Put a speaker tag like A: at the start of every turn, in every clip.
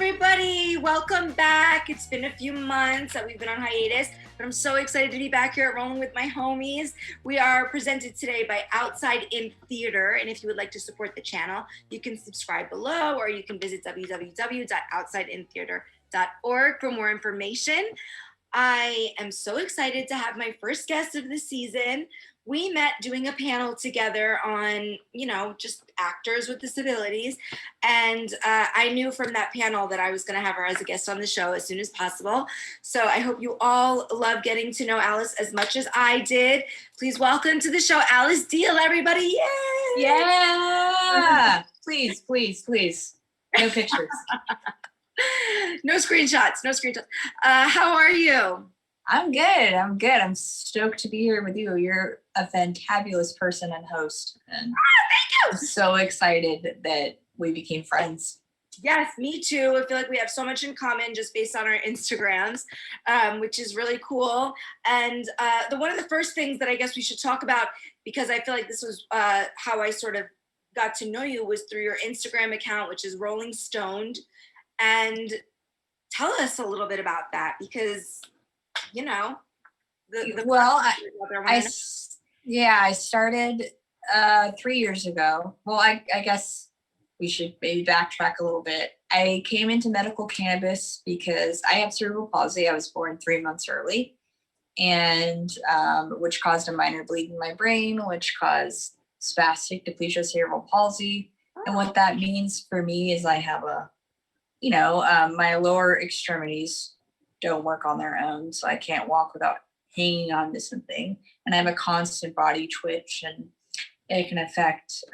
A: everybody. Welcome back. It's been a few months that we've been on hiatus, but I'm so excited to be back here at Rollin with my homies. We are presented today by Outside In Theater, and if you would like to support the channel, you can subscribe below or you can visit www.outsideintheater.org for more information. I am so excited to have my first guest of the season. We met doing a panel together on, just actors with disabilities. And I knew from that panel that I was going to have her as a guest on the show as soon as possible. So I hope you all love getting to know Alice as much as I did. Please welcome to the show, Alice Diehl, everybody. Yay!
B: Yeah! Please, please, please. No pictures.
A: No screenshots. How are you?
B: I'm good. I'm stoked to be here with you. You're a fantabulous person and host. And
A: thank you.
B: I'm so excited that we became friends.
A: Yes, me too. I feel like we have so much in common just based on our Instagrams, which is really cool. And one of the first things that I guess we should talk about, because I feel like this was how I sort of got to know you, was through your Instagram account, which is Rolling Stoned. And tell us a little bit about that, because
B: I started 3 years ago. Well, I guess we should maybe backtrack a little bit. I came into medical cannabis because I have cerebral palsy. I was born 3 months early, and which caused a minor bleed in my brain, which caused spastic diplegia cerebral palsy. And what that means for me is I have my lower extremities don't work on their own, so I can't walk without hanging on to something, and I have a constant body twitch, and it can affect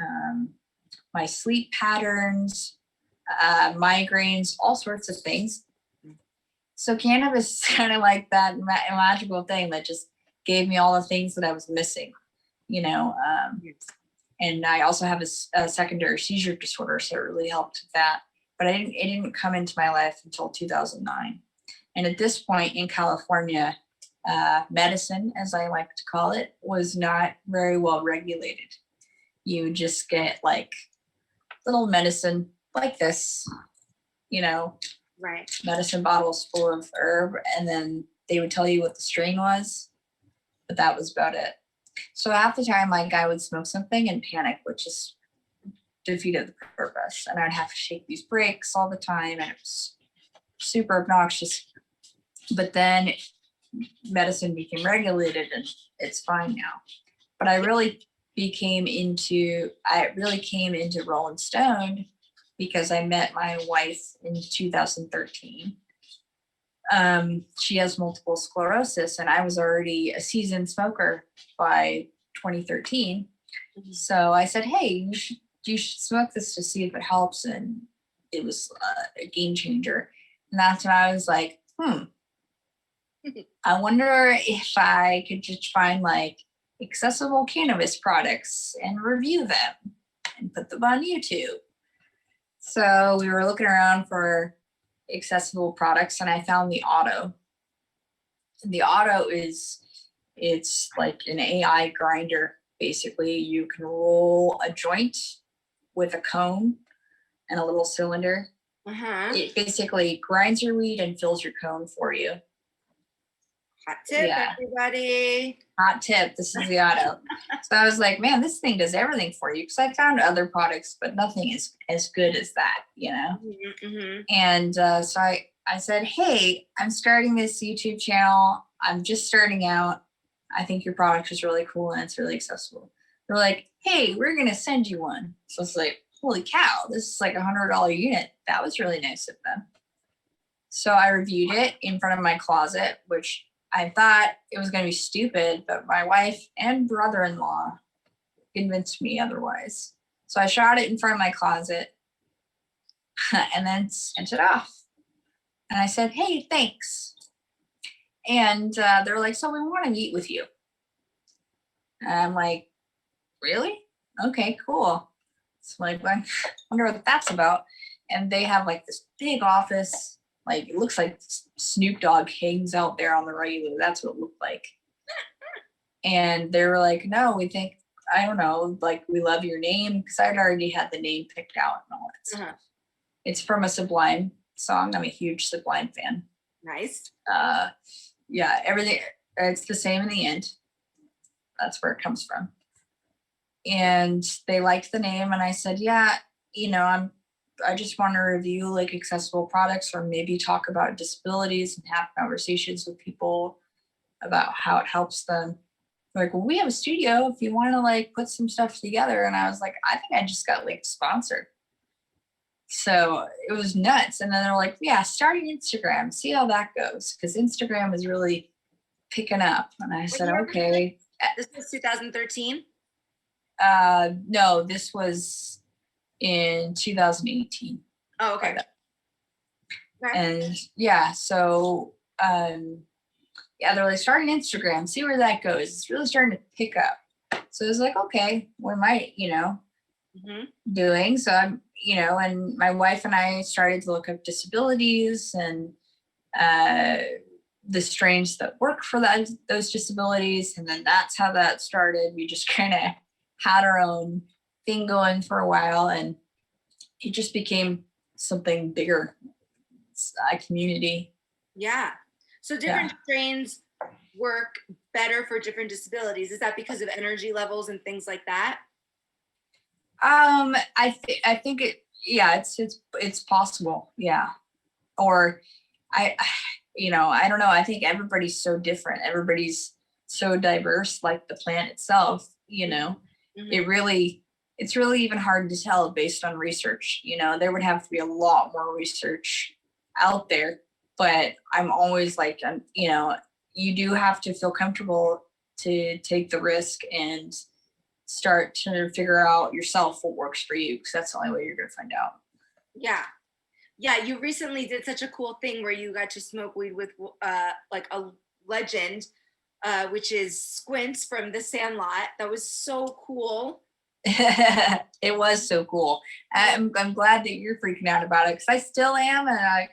B: my sleep patterns, migraines, all sorts of things. So cannabis is kind of like that magical thing that just gave me all the things that I was missing, and I also have a secondary seizure disorder, so it really helped with that. But it didn't come into my life until 2009. And at this point in California, medicine, as I like to call it, was not very well regulated. You just get like little medicine like this,
A: right,
B: medicine bottles full of herb, and then they would tell you what the strain was, but that was about it. So half the time, I would smoke something and panic, which is defeated the purpose, and I'd have to shake these breaks all the time, and it was super obnoxious. But then medicine became regulated, and it's fine now. But I really came into Rolling Stoned because I met my wife in 2013. She has multiple sclerosis, and I was already a seasoned smoker by 2013. Mm-hmm. So I said, hey, you should smoke this to see if it helps. And it was a game changer. And that's when I was like, I wonder if I could just find accessible cannabis products and review them and put them on YouTube. So we were looking around for accessible products, and I found the Auto. The Auto it's like an AI grinder. Basically, you can roll a joint with a cone and a little cylinder. Uh-huh. It basically grinds your weed and fills your cone for you.
A: Hot tip, everybody.
B: Hot tip. This is the Auto. So I was like, man, this thing does everything for you, because I found other products, but nothing is as good as that, Mm-hmm. And so I said, hey, I'm starting this YouTube channel. I'm just starting out. I think your product is really cool and it's really accessible. They're like, hey, we're going to send you one. So it's like, holy cow, this is like $100 unit. That was really nice of them. So I reviewed it in front of my closet, which I thought it was going to be stupid, but my wife and brother-in-law convinced me otherwise. So I shot it in front of my closet and then sent it off. And I said, hey, thanks. And they're like, so we want to meet with you. And I'm like, really? Okay, cool. So I wonder what that's about. And they have this big office. It looks like Snoop Dogg hangs out there on the regular. That's what it looked like. And they were like, no, we think, I don't know, we love your name, because I'd already had the name picked out and all that stuff. Uh-huh. It's from a Sublime song. I'm a huge Sublime fan.
A: Nice.
B: Yeah, everything, it's the same in the end. That's where it comes from. And they liked the name, and I said, yeah, I just want to review like accessible products, or maybe talk about disabilities and have conversations with people about how it helps them. Like, well, we have a studio if you want to like put some stuff together. And I was like, I think I just got like sponsored. So it was nuts. And then they're like, yeah, start an Instagram, see how that goes. Because Instagram is really picking up. And I said, okay.
A: This was 2013?
B: No, this was in 2018.
A: Oh, okay.
B: And yeah, so yeah, they're like, start an Instagram, see where that goes. It's really starting to pick up. So I was like, okay, what am I, doing? So I'm, and my wife and I started to look up disabilities and the strains that work for those disabilities. And then that's how that started. We just kind of had our own thing going for a while, and it just became something bigger. It's a community.
A: Yeah. So different strains work better for different disabilities. Is that because of energy levels and things like that?
B: I think it's possible. Yeah. Or I don't know. I think everybody's so different. Everybody's so diverse, like the plant itself,
A: Mm-hmm.
B: It's really even hard to tell based on research. There would have to be a lot more research out there, but I'm always like, you do have to feel comfortable to take the risk and start to figure out yourself what works for you, because that's the only way you're going to find out.
A: Yeah. Yeah, you recently did such a cool thing where you got to smoke weed with like a legend, which is Squints from The Sandlot. That was so cool.
B: It was so cool. I'm glad that you're freaking out about it, because I still am, and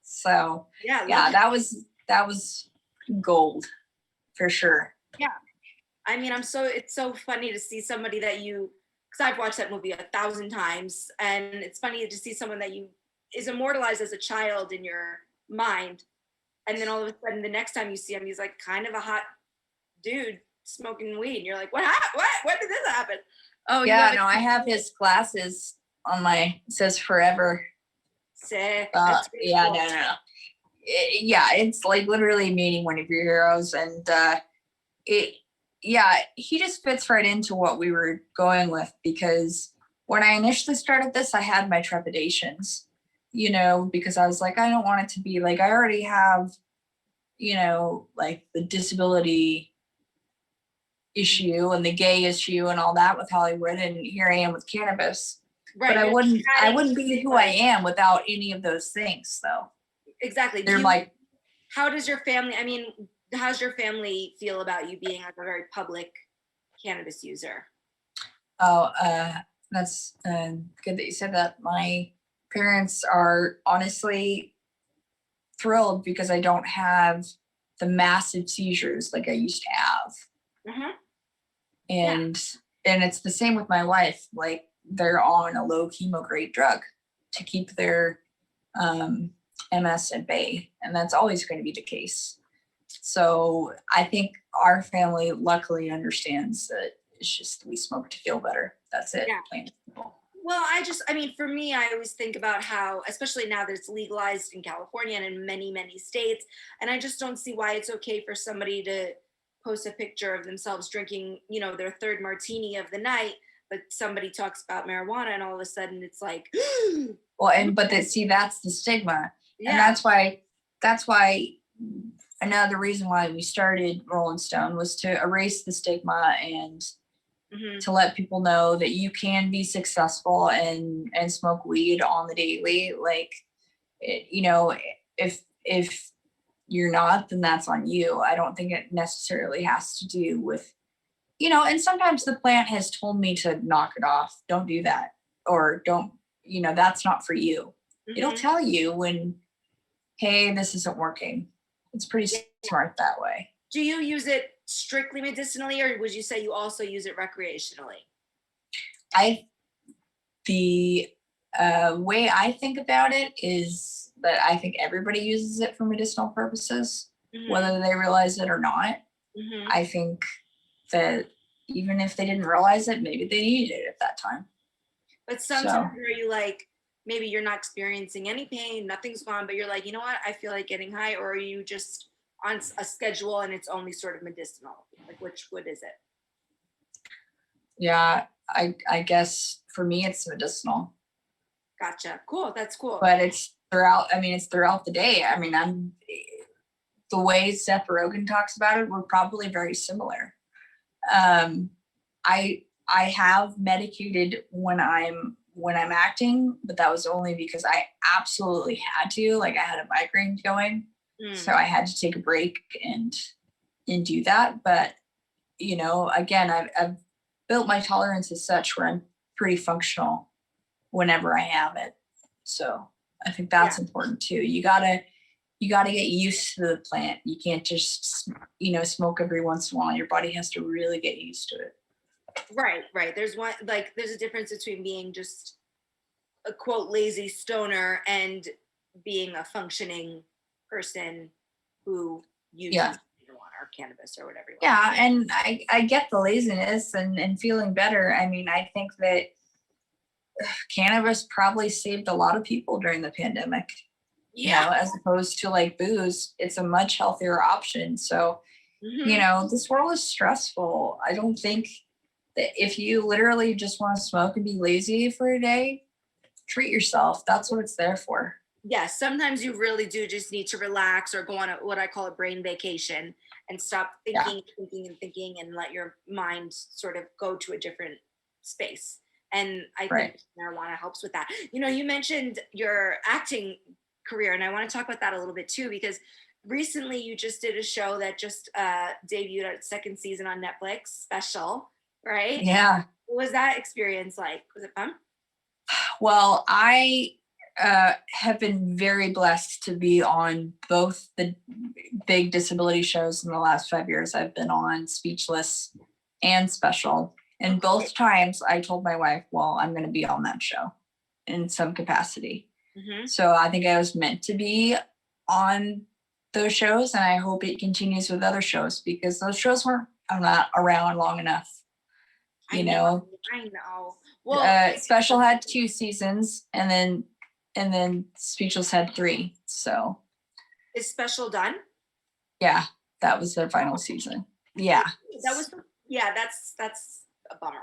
B: so yeah, that was gold for sure.
A: Yeah, I mean, it's so funny to see somebody that because I've watched that movie 1,000 times, and it's funny to see someone that is immortalized as a child in your mind, and then all of a sudden the next time you see him, he's like kind of a hot dude smoking weed, and you're like, what happened? When did this happen? Oh
B: yeah, no, I have his glasses on it says forever.
A: Sick.
B: Yeah, cool. No. Yeah, it's like literally meeting one of your heroes, and he just fits right into what we were going with, because when I initially started this, I had my trepidations, because I was like, I don't want it to be like, I already have, like the disability issue and the gay issue and all that with Hollywood, and here I am with cannabis. Right. But I wouldn't be who I am without any of those things, though.
A: Exactly.
B: They're like,
A: how does your family, how's your family feel about you being like a very public cannabis user?
B: Oh, that's good that you said that. My parents are honestly thrilled, because I don't have the massive seizures like I used to have.
A: Mm-hmm.
B: And it's the same with my wife. Like, they're on a low chemo grade drug to keep their MS at bay, and that's always going to be the case. So I think our family luckily understands that it's just we smoke to feel better. That's it.
A: Yeah. Well, for me, I always think about how, especially now that it's legalized in California and in many, many states, and I just don't see why it's okay for somebody to post a picture of themselves drinking, their third martini of the night, but somebody talks about marijuana and all of a sudden it's like,
B: well, that's the stigma. Yeah. And that's why another reason why we started Rollin Stone was to erase the stigma and to let people know that you can be successful and smoke weed on the daily. Like, if you're not, then that's on you. I don't think it necessarily has to do with, and sometimes the plant has told me to knock it off. Don't do that. Or don't, that's not for you. Mm-hmm. It'll tell you when, hey, this isn't working. It's pretty smart that way.
A: Do you use it strictly medicinally, or would you say you also use it recreationally?
B: way I think about it is that I think everybody uses it for medicinal purposes, whether they realize it or not. I think that even if they didn't realize it, maybe they needed it at that time.
A: But sometimes where you like, maybe you're not experiencing any pain, nothing's gone, but you're like, you know what, I feel like getting high, or are you just on a schedule and it's only sort of medicinal? Like, what is it?
B: Yeah, I guess for me it's medicinal.
A: Gotcha. Cool. That's cool.
B: But it's throughout the day. I mean, the way Seth Rogen talks about it, we're probably very similar. I have medicated when I'm acting, but that was only because I absolutely had to. Like, I had a migraine going, so I had to take a break and do that. But you know, again, I've built my tolerance as such where I'm pretty functional whenever I have it. So I think that's important too. You gotta get used to the plant. You can't just, you know, smoke every once in a while. Your body has to really get used to it.
A: Right. There's a difference between being just a quote lazy stoner and being a functioning person who uses marijuana or cannabis or whatever.
B: Yeah, and I get the laziness and feeling better. I mean, I think that cannabis probably saved a lot of people during the pandemic. You know, as opposed to like booze, it's a much healthier option. So, you know, this world is stressful. I don't think that if you literally just want to smoke and be lazy for a day, treat yourself. That's what it's there for.
A: Yes, sometimes you really do just need to relax or go on what I call a brain vacation and stop thinking and let your mind sort of go to a different space. And I think marijuana helps with that. You know, you mentioned your acting career, and I want to talk about that a little bit too, because recently you just did a show that just debuted its second season on Netflix, Special, right?
B: Yeah.
A: What was that experience like? Was it fun?
B: Well, I have been very blessed to be on both the big disability shows in the last 5 years. I've been on Speechless and Special. And both times I told my wife, well, I'm going to be on that show in some capacity. So I think I was meant to be on those shows, and I hope it continues with other shows because those shows weren't not around long enough. I know. Well, Special had 2 seasons, and then Speechless had 3. So
A: is Special done?
B: Yeah, that was their final season. Yeah.
A: That's a bummer.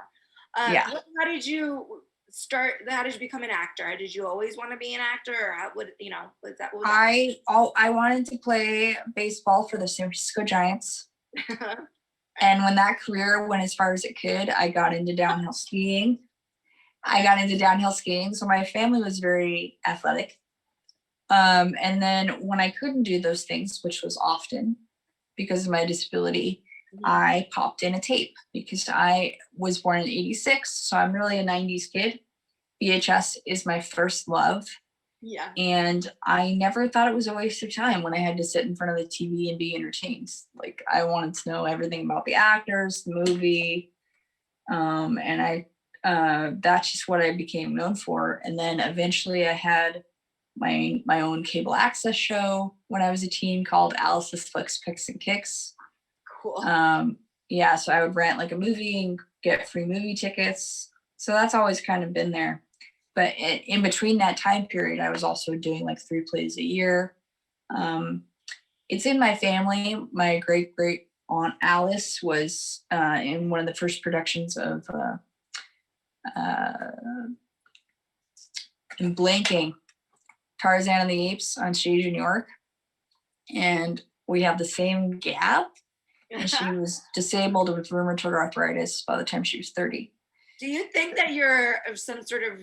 A: How did you start? How did you become an actor? Did you always want to be an actor, or how would you know? Was that?
B: I wanted to play baseball for the San Francisco Giants. And when that career went as far as it could, I got into downhill skiing. So my family was very athletic. And then when I couldn't do those things, which was often because of my disability, I popped in a tape because I was born in '86. So I'm really a 90s kid. VHS is my first love.
A: Yeah.
B: And I never thought it was a waste of time when I had to sit in front of the TV and be entertained. Like, I wanted to know everything about the actors, the movie. And that's just what I became known for. And then eventually I had my own cable access show when I was a teen called Alice's Flicks, Picks and Kicks.
A: Cool.
B: So I would rent like a movie and get free movie tickets. So that's always kind of been there. But in between that time period, I was also doing like 3 plays a year. It's in my family. My great aunt Alice was in one of the first productions of I'm blanking, Tarzan and the Apes on stage in New York. And we have the same gap. And she was disabled with rheumatoid arthritis by the time she was 30.
A: Do you think that you're some sort of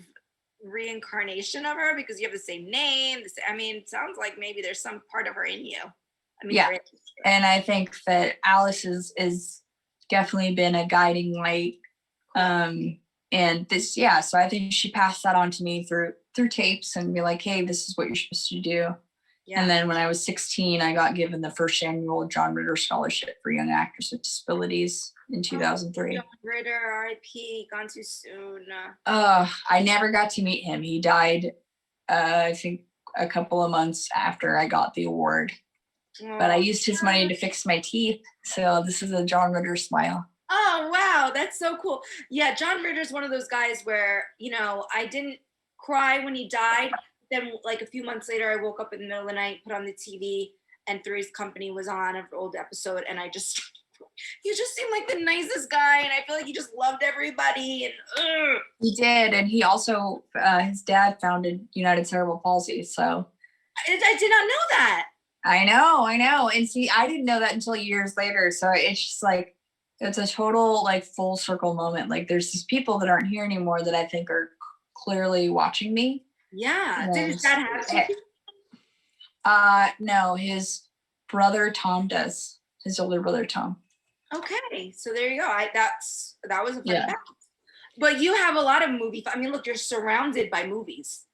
A: reincarnation of her because you have the same name? I mean, it sounds like maybe there's some part of her in you. I mean,
B: yeah. And I think that Alice is definitely been a guiding light. And this, so I think she passed that on to me through tapes and be like, hey, this is what you're supposed to do.
A: Yeah.
B: And then when I was 16, I got given the first annual John Ritter Scholarship for Young Actors with Disabilities in 2003.
A: John Ritter, R.I.P. Gone too soon.
B: I never got to meet him. He died, I think, a couple of months after I got the award. But I used his money to fix my teeth. So this is a John Ritter smile.
A: Oh, wow. That's so cool. Yeah, John Ritter's one of those guys where, you know, I didn't cry when he died. Then, like a few months later, I woke up in the middle of the night, put on the TV, and Three's Company was on, an old episode, and I just, you just seemed like the nicest guy, and I feel like he just loved everybody. And
B: He did, and he also, his dad founded United Cerebral Palsy. So
A: I did not know that.
B: I know, and see, I didn't know that until years later. So it's just like, it's a total like full circle moment. Like there's these people that aren't here anymore that I think are clearly watching me.
A: Yeah. Did his dad have to?
B: No, his brother Tom does. His older brother Tom.
A: Okay, so there you go. That was a fun
B: Yeah.
A: fact. But you have a lot of movie. I mean, look, you're surrounded by movies.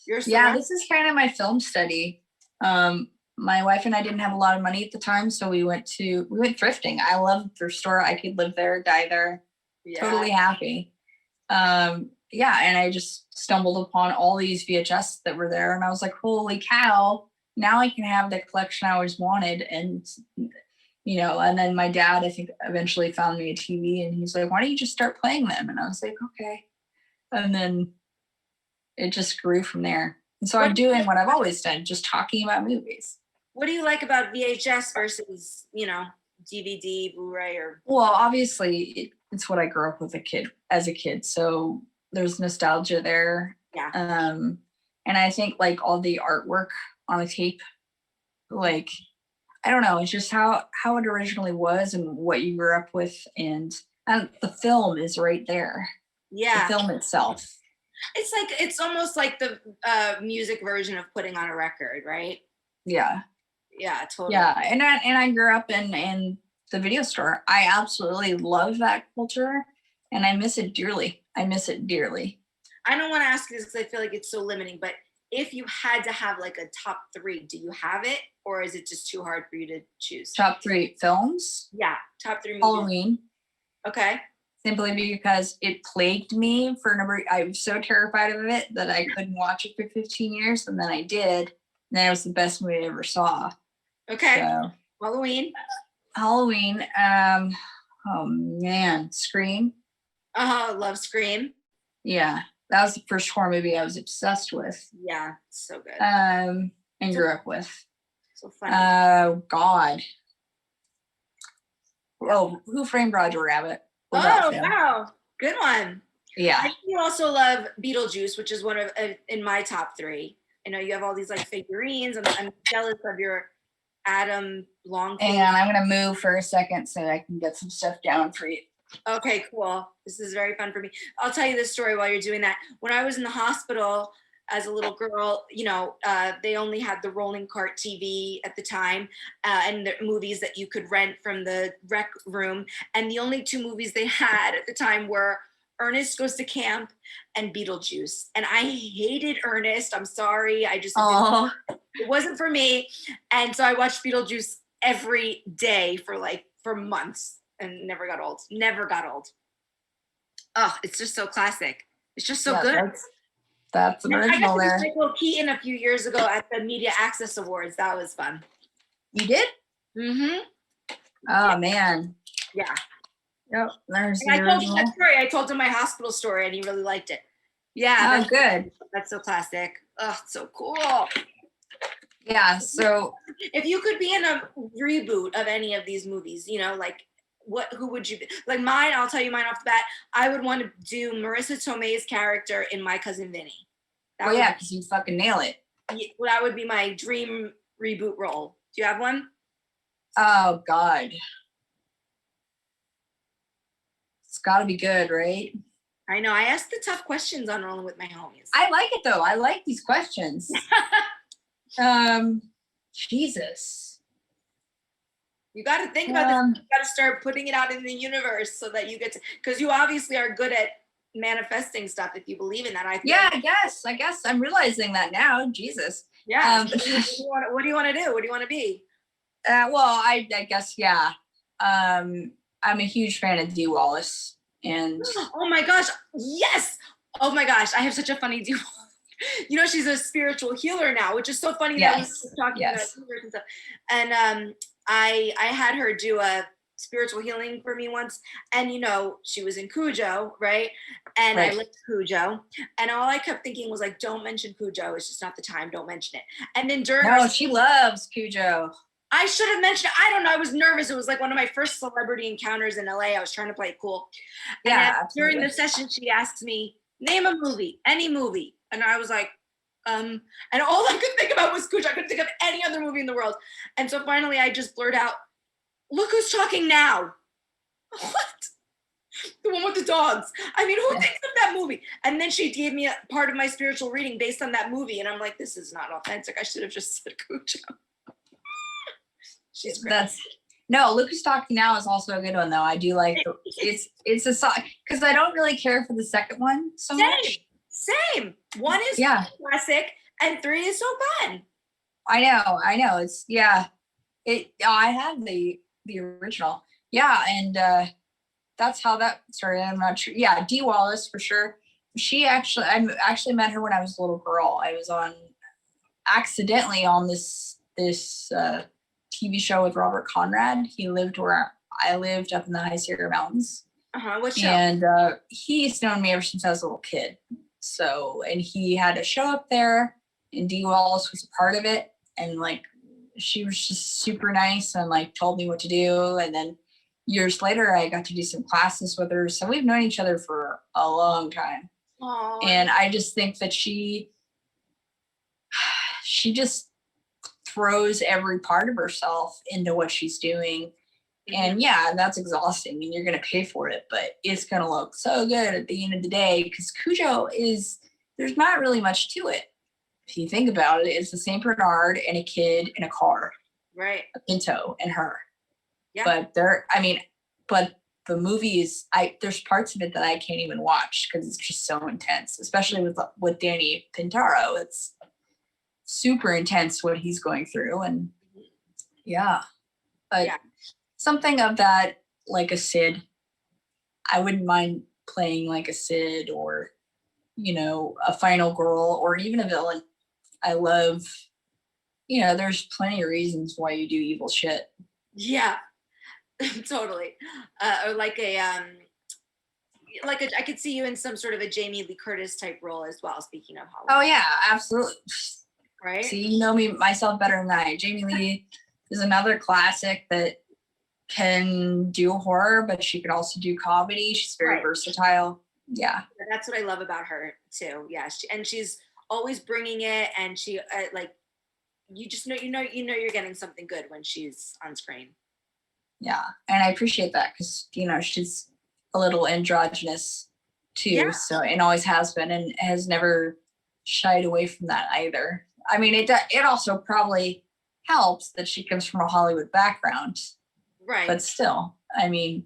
B: Yeah, this is kind of my film study. My wife and I didn't have a lot of money at the time, so we went thrifting. I love the thrift store. I could live there, die there, totally happy. Yeah, and I just stumbled upon all these VHS that were there, and I was like, holy cow, now I can have the collection I always wanted. And you know, and then my dad, I think, eventually found me a TV, and he's like, why don't you just start playing them? And I was like, okay. And then it just grew from there. And so I'm doing what I've always done, just talking about movies.
A: What do you like about VHS versus, you know, DVD, Blu-ray, or?
B: Well, obviously it's what I grew up with as a kid. So there's nostalgia there.
A: Yeah.
B: And I think like all the artwork on a tape, like, I don't know, it's just how it originally was and what you grew up with. And the film is right there.
A: Yeah.
B: The film itself.
A: It's almost like the music version of putting on a record, right?
B: Yeah.
A: Yeah, totally.
B: Yeah, and I grew up in the video store. I absolutely love that culture, and I miss it dearly. I
A: don't want to ask you this because I feel like it's so limiting, but if you had to have like a top 3, do you have it, or is it just too hard for you to choose?
B: Top 3 films?
A: Yeah, top 3 movies.
B: Halloween.
A: Okay.
B: Simply because it plagued me for a number. I was so terrified of it that I couldn't watch it for 15 years, and then I did. And that was the best movie I ever saw.
A: Okay.
B: So,
A: Halloween.
B: Oh man, Scream.
A: Love Scream.
B: Yeah, that was the first horror movie I was obsessed with.
A: Yeah, so good.
B: And grew up with.
A: So funny.
B: Oh God. Oh, Who Framed Roger Rabbit?
A: Wow, good one.
B: Yeah.
A: I do also love Beetlejuice, which is one of in my top 3. I know you have all these like figurines. I'm jealous of your Adam Long.
B: And I'm gonna move for a second so I can get some stuff down for you.
A: Okay, cool. This is very fun for me. I'll tell you this story while you're doing that. When I was in the hospital as a little girl, you know, they only had the rolling cart TV at the time, and the movies that you could rent from the rec room. And the only 2 movies they had at the time were Ernest Goes to Camp and Beetlejuice. And I hated Ernest. I'm sorry. It wasn't for me. And so I watched Beetlejuice every day for months and never got old. Oh, it's just so classic. It's just so good.
B: That's original there.
A: I got to Michael Keaton a few years ago at the Media Access Awards. That was fun.
B: You did?
A: Mm-hmm.
B: Oh, man.
A: Yeah.
B: Yep. There's
A: I told him that story. I told him my hospital story, and he really liked it.
B: Yeah. Oh, good.
A: That's so classic. Oh, it's so cool.
B: Yeah. So
A: if you could be in a reboot of any of these movies, you know, like who would you be? Like mine, I'll tell you mine off the bat. I would want to do Marissa Tomei's character in My Cousin Vinny.
B: Because you fucking nail it.
A: That would be my dream reboot role. Do you have one?
B: Oh, God. It's got to be good, right?
A: I know. I ask the tough questions on Rolling with My Homies.
B: I like it, though. I like these questions. Jesus.
A: You got to think about this. You got to start putting it out in the universe so that you get to, because you obviously are good at manifesting stuff if you believe in that.
B: I guess I'm realizing that now. Jesus.
A: Yeah.
B: Um,
A: What do you want to do? What do you want to be?
B: well, I guess, yeah. I'm a huge fan of Dee Wallace, and
A: Oh my gosh. Yes. Oh my gosh. I have such a funny deal. You know, she's a spiritual healer now, which is so funny that we
B: yes,
A: were talking about
B: yes,
A: healers and stuff. And I had her do a spiritual healing for me once, and you know, she was in Cujo, right? And I
B: right.
A: lived Cujo, and all I kept thinking was like, don't mention Cujo. It's just not the time. Don't mention it. And then during
B: No, she loves Cujo.
A: I should have mentioned it. I don't know. I was nervous. It was like one of my first celebrity encounters in LA. I was trying to play it cool. And
B: Yeah,
A: during
B: absolutely.
A: the session, she asked me, name a movie, any movie. And I was like, and all I could think about was Cujo. I couldn't think of any other movie in the world. And so finally I just blurred out, look who's talking now. What? The one with the dogs. I mean, who thinks of that movie? And then she gave me a part of my spiritual reading based on that movie. And I'm like, this is not authentic. I should have just said Cujo. She's great.
B: No, Look Who's Talking Now is also a good one though. I do like it's a song because I don't really care for the second one so much.
A: Same. One is classic and 3 is so fun.
B: I know. It's I have the original. Yeah, and that's how that started. I'm not sure. Yeah, Dee Wallace for sure. I actually met her when I was a little girl. I was accidentally on this TV show with Robert Conrad. He lived where I lived up in the High Sierra Mountains.
A: What show?
B: And he's known me ever since I was a little kid. So, and he had a show up there, and Dee Wallace was a part of it. And like, she was just super nice and like told me what to do. And then years later, I got to do some classes with her. So we've known each other for a long time.
A: Aww.
B: And I just think that she just throws every part of herself into what she's doing. And yeah, that's exhausting and you're going to pay for it, but it's going to look so good at the end of the day because Cujo there's not really much to it. If you think about it, it's the St. Bernard and a kid in a car.
A: Right.
B: A Pinto and her.
A: Yeah.
B: But the movie there's parts of it that I can't even watch because it's just so intense, especially with Danny Pintaro. It's super intense what he's going through. And yeah, but something of that, like a Sid, I wouldn't mind playing like a Sid or, you know, a final girl or even a villain. I love, you know, there's plenty of reasons why you do evil shit.
A: Yeah, totally. Or like I could see you in some sort of a Jamie Lee Curtis type role as well. Speaking of Hollywood.
B: Oh yeah, absolutely.
A: Right.
B: See, you know myself better than I. Jamie Lee is another classic that can do horror, but she can also do comedy. She's very versatile. Yeah.
A: That's what I love about her too. Yeah. She's always bringing it, and she like, you just know, you're getting something good when she's on screen.
B: Yeah. And I appreciate that because, you know, she's a little androgynous too. Yeah. So, and always has been and has never shied away from that either. I mean, it also probably helps that she comes from a Hollywood background.
A: Right.
B: But still, I mean,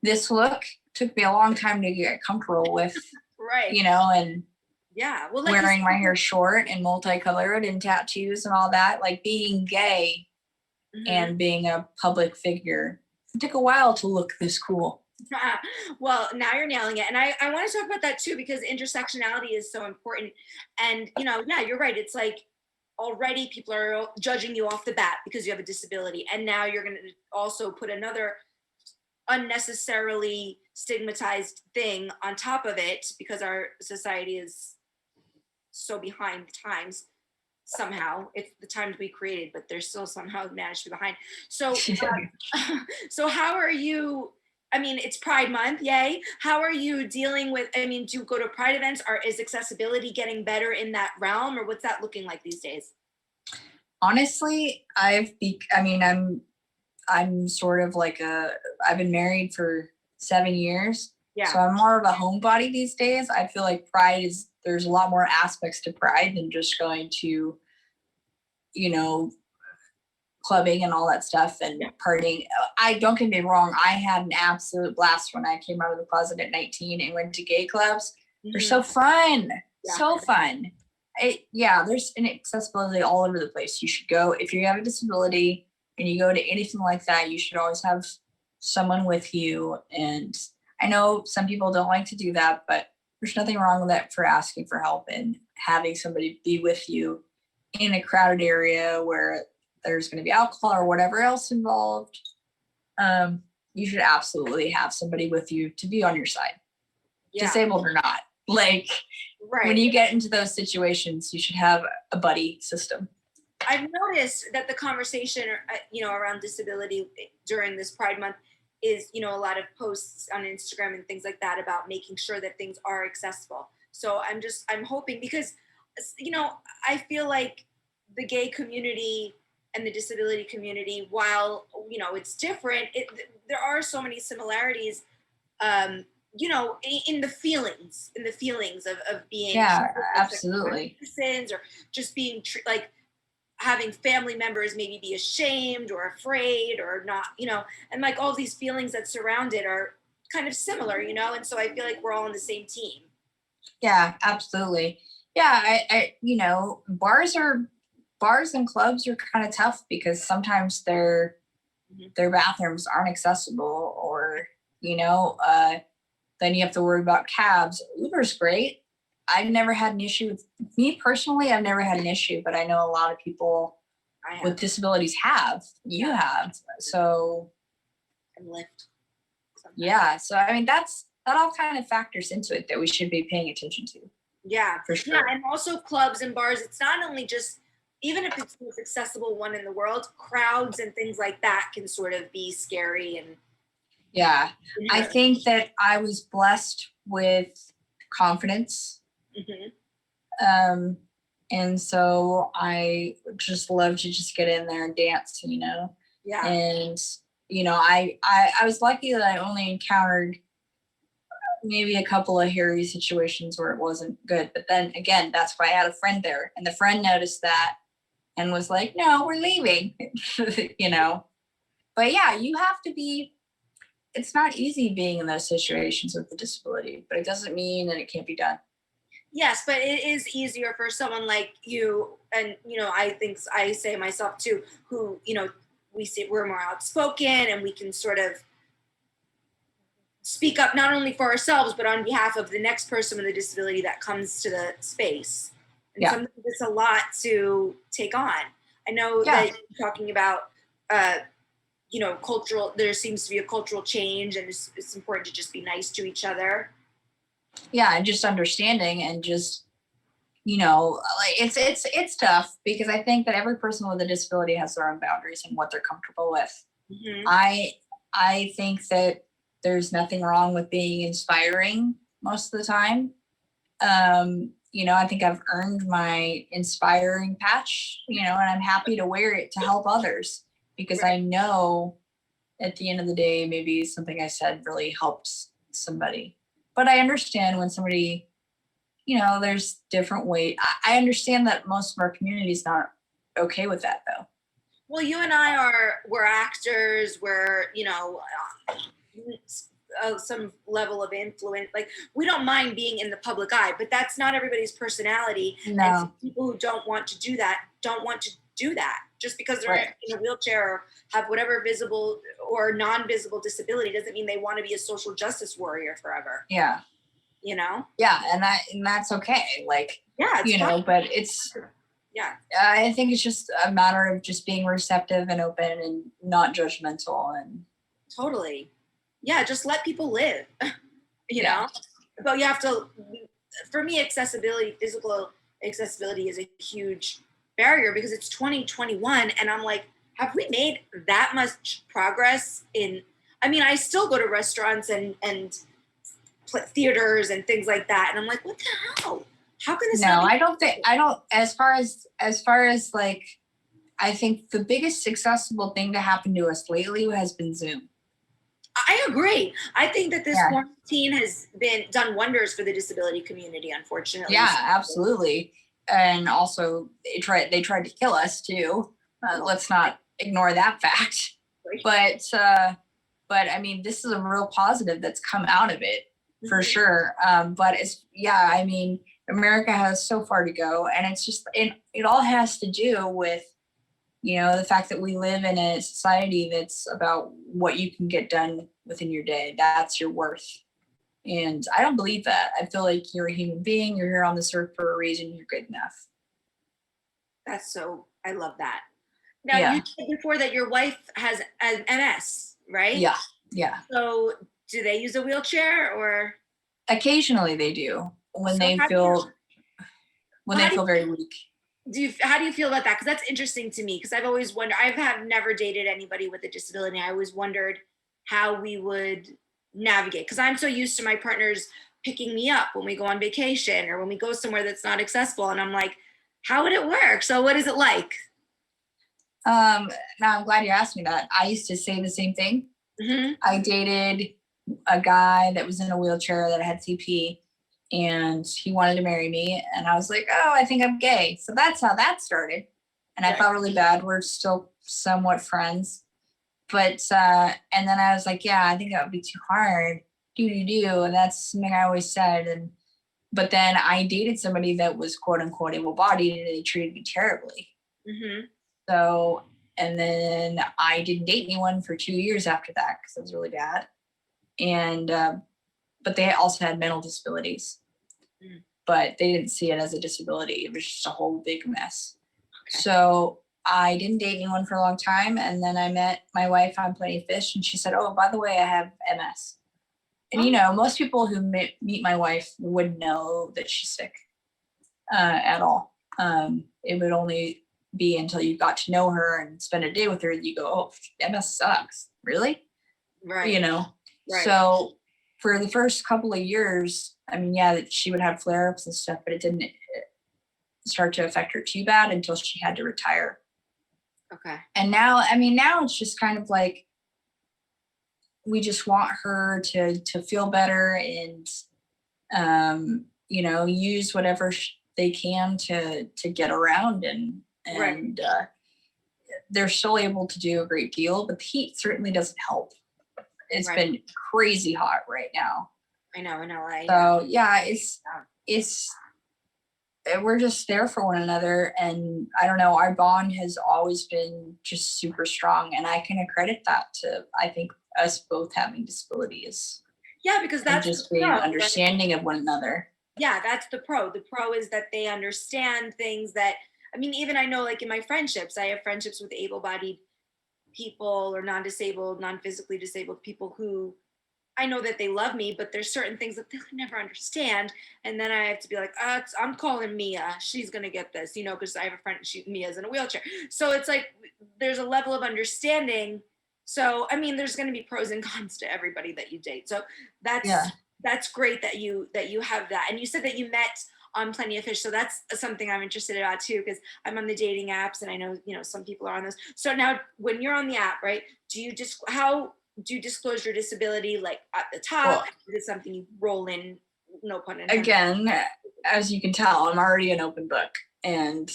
B: this look took me a long time to get comfortable with.
A: Right.
B: You know, and
A: yeah, well, like
B: wearing my hair short and multicolored and tattoos and all that, like being gay and being a public figure. It took a while to look this cool.
A: Well, now you're nailing it. And I want to talk about that too, because intersectionality is so important. And, you know, yeah, you're right. It's like already people are judging you off the bat because you have a disability. And now you're going to also put another unnecessarily stigmatized thing on top of it because our society is so behind the times. Somehow it's the times we created, but they're still somehow managed to be behind. So, so how are you? I mean, it's Pride Month, yay! How are you dealing with? I mean, do you go to Pride events? Is accessibility getting better in that realm, or what's that looking like these days?
B: Honestly, I'm sort of like I've been married for 7 years, so I'm more of a homebody these days. I feel like there's a lot more aspects to Pride than just going to, you know, clubbing and all that stuff and partying. I don't get me wrong. I had an absolute blast when I came out of the closet at 19 and went to gay clubs. They're so fun. So fun. There's inaccessibility all over the place. You should go, if you have a disability and you go to anything like that, you should always have someone with you. And I know some people don't like to do that, but there's nothing wrong with that for asking for help and having somebody be with you in a crowded area where there's going to be alcohol or whatever else involved. You should absolutely have somebody with you to be on your side, disabled or not. Like, when you get into those situations, you should have a buddy system.
A: I've noticed that the conversation, around disability during this Pride Month is, a lot of posts on Instagram and things like that about making sure that things are accessible. So I'm hoping, because, I feel like the gay community and the disability community, while, it's different, there are so many similarities, in the feelings of being
B: absolutely
A: citizens, or just being like having family members maybe be ashamed or afraid or not, and like all these feelings that surround it are kind of similar, and so I feel like we're all on the same team.
B: Yeah, absolutely. Yeah, I bars and clubs are kind of tough because sometimes their bathrooms aren't accessible, or then you have to worry about cabs. Uber's great. I've never had an issue with me personally. I've never had an issue, but I know a lot of people with disabilities have. You have. So
A: and Lyft.
B: Yeah. So I mean that all kind of factors into it that we should be paying attention to.
A: Yeah,
B: for sure.
A: Yeah, and also clubs and bars. It's not only just, even if it's the most accessible one in the world, crowds and things like that can sort of be scary. And
B: I think that I was blessed with confidence. And so I just love to just get in there and dance, And I was lucky that I only encountered maybe a couple of hairy situations where it wasn't good. But then again, that's why I had a friend there, and the friend noticed that and was like, no, we're leaving, But yeah, you have to be, it's not easy being in those situations with the disability, but it doesn't mean that it can't be done.
A: Yes, but it is easier for someone like you, and I think I say myself too, who we're more outspoken and we can sort of speak up not only for ourselves but on behalf of the next person with a disability that comes to the space. And sometimes it's a lot to take on. I know that you're talking about cultural, there seems to be a cultural change, and it's important to just be nice to each other.
B: Yeah, and just understanding, and just like it's tough because I think that every person with a disability has their own boundaries and what they're comfortable with. I think that there's nothing wrong with being inspiring most of the time. I think I've earned my inspiring patch, and I'm happy to wear it to help others, because I know at the end of the day, maybe something I said really helps somebody. But I understand when somebody, there's different ways. I understand that most of our community is not okay with that, though.
A: Well, you and we're actors, we're, some level of influence. Like, we don't mind being in the public eye, but that's not everybody's personality.
B: No.
A: And people who don't want to do that don't want to do that. Just because they're in a wheelchair or have whatever visible or non-visible disability doesn't mean they want to be a social justice warrior forever.
B: Yeah. Yeah, and that's okay. Like, but it's I think it's just a matter of just being receptive and open and not judgmental. And
A: totally. Yeah, just let people live. But you have to, for me, physical accessibility is a huge barrier because it's 2021, and I'm like, have we made that much progress I still go to restaurants and theaters and things like that, and I'm like, what the hell? How can this?
B: No, I don't. As far as like, I think the biggest accessible thing to happen to us lately has been Zoom.
A: I agree. I think that this quarantine has done wonders for the disability community, unfortunately.
B: Yeah, absolutely. And also, they tried to kill us too. Let's not ignore that fact. But I mean, this is a real positive that's come out of it, for sure. But America has so far to go, and it's just it all has to do with, you know, the fact that we live in a society that's about what you can get done within your day. That's your worth. And I don't believe that. I feel like you're a human being, you're here on this earth for a reason, you're good enough.
A: I love that. Now,
B: Yeah.
A: you said before that your wife has an MS, right?
B: Yeah. Yeah.
A: So do they use a wheelchair or?
B: Occasionally they do when
A: So
B: they
A: how do
B: feel
A: you-
B: very weak.
A: how do you feel about that? Because that's interesting to me, because I've always wondered, I have never dated anybody with a disability. I always wondered how we would navigate, because I'm so used to my partners picking me up when we go on vacation or when we go somewhere that's not accessible. And I'm like, how would it work? So what is it like?
B: Now I'm glad you asked me that. I used to say the same thing.
A: Mm-hmm.
B: I dated a guy that was in a wheelchair that had CP, and he wanted to marry me, and I was like, oh, I think I'm gay. So that's how that started. And I felt really bad. We're still somewhat friends. But and then I was like, yeah, I think that would be too hard. And that's something I always said. But then I dated somebody that was quote unquote able-bodied, and they treated me terribly.
A: Mm-hmm.
B: So, and then I didn't date anyone for 2 years after that because it was really bad. And but they also had mental disabilities, but they didn't see it as a disability. It was just a whole big mess. Okay. So I didn't date anyone for a long time, and then I met my wife on Plenty of Fish, and she said, oh, by the way, I have MS. And you know, most people who meet my wife wouldn't know that she's sick at all. It would only be until you got to know her and spend a day with her that you go, oh, MS sucks. Really?
A: Right.
B: You know?
A: Right.
B: So for the first couple of years, I mean, yeah, she would have flare-ups and stuff, but it didn't start to affect her too bad until she had to retire.
A: Okay.
B: And now, I mean, now it's just kind of like, we just want her to feel better and, you know, use whatever they can to get around, and
A: Right.
B: they're still able to do a great deal, but the heat certainly doesn't help. It's
A: Right.
B: been crazy hot right now.
A: I know, in LA.
B: So yeah, it's we're just there for one another, and I don't know, our bond has always been just super strong, and I can accredit that to, I think, us both having disabilities.
A: Yeah, because that's
B: just being understanding of one another.
A: Yeah, that's the pro. The pro is that they understand things that, I mean, even I know, like in my friendships, I have friendships with able-bodied people or non-disabled, non-physically disabled people who I know that they love me, but there's certain things that they'll never understand. And then I have to be like, I'm calling Mia. She's going to get this, you know, because I have a friend, Mia's in a wheelchair. So it's like, there's a level of understanding. So, I mean, there's going to be pros and cons to everybody that you date. So that's great that you have that. And you said that you met on Plenty of Fish. So that's something I'm interested about too, because I'm on the dating apps and I know, you know, some people are on those. So now when you're on the app, right, how do you disclose your disability, like at the top? Well, is it something you roll in, no pun intended?
B: Again, as you can tell, I'm already an open book. And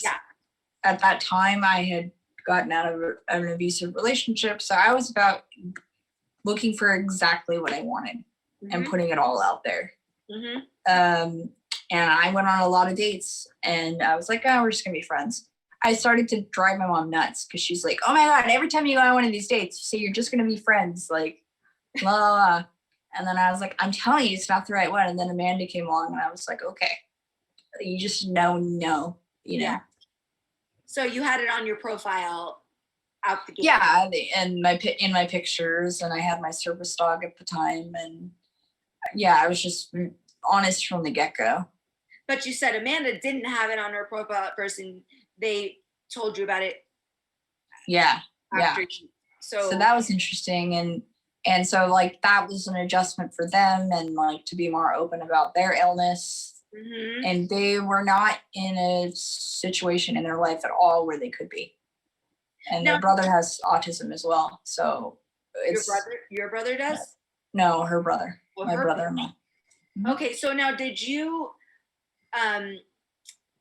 B: at that time I had gotten out of an abusive relationship. So I was about looking for exactly what I wanted and putting it all out there. And I went on a lot of dates, and I was like, oh, we're just gonna be friends. I started to drive my mom nuts because she's like, oh my God, every time you go on one of these dates, you say you're just going to be friends, like, la la la. And then I was like, I'm telling you, it's not the right one. And then Amanda came along, and I was like, okay, you just know, you know. Yeah.
A: So you had it on your profile out the gate.
B: Yeah, and in my pictures, and I had my service dog at the time. And yeah, I was just honest from the get-go.
A: But you said Amanda didn't have it on her profile at first, and they told you about it.
B: Yeah. So that was interesting. And so like that was an adjustment for them, and like to be more open about their illness. And they were not in a situation in their life at all where they could be. And their brother has autism as well. So it's
A: your brother does?
B: No, her brother. My brother-in-law.
A: Okay, so now did you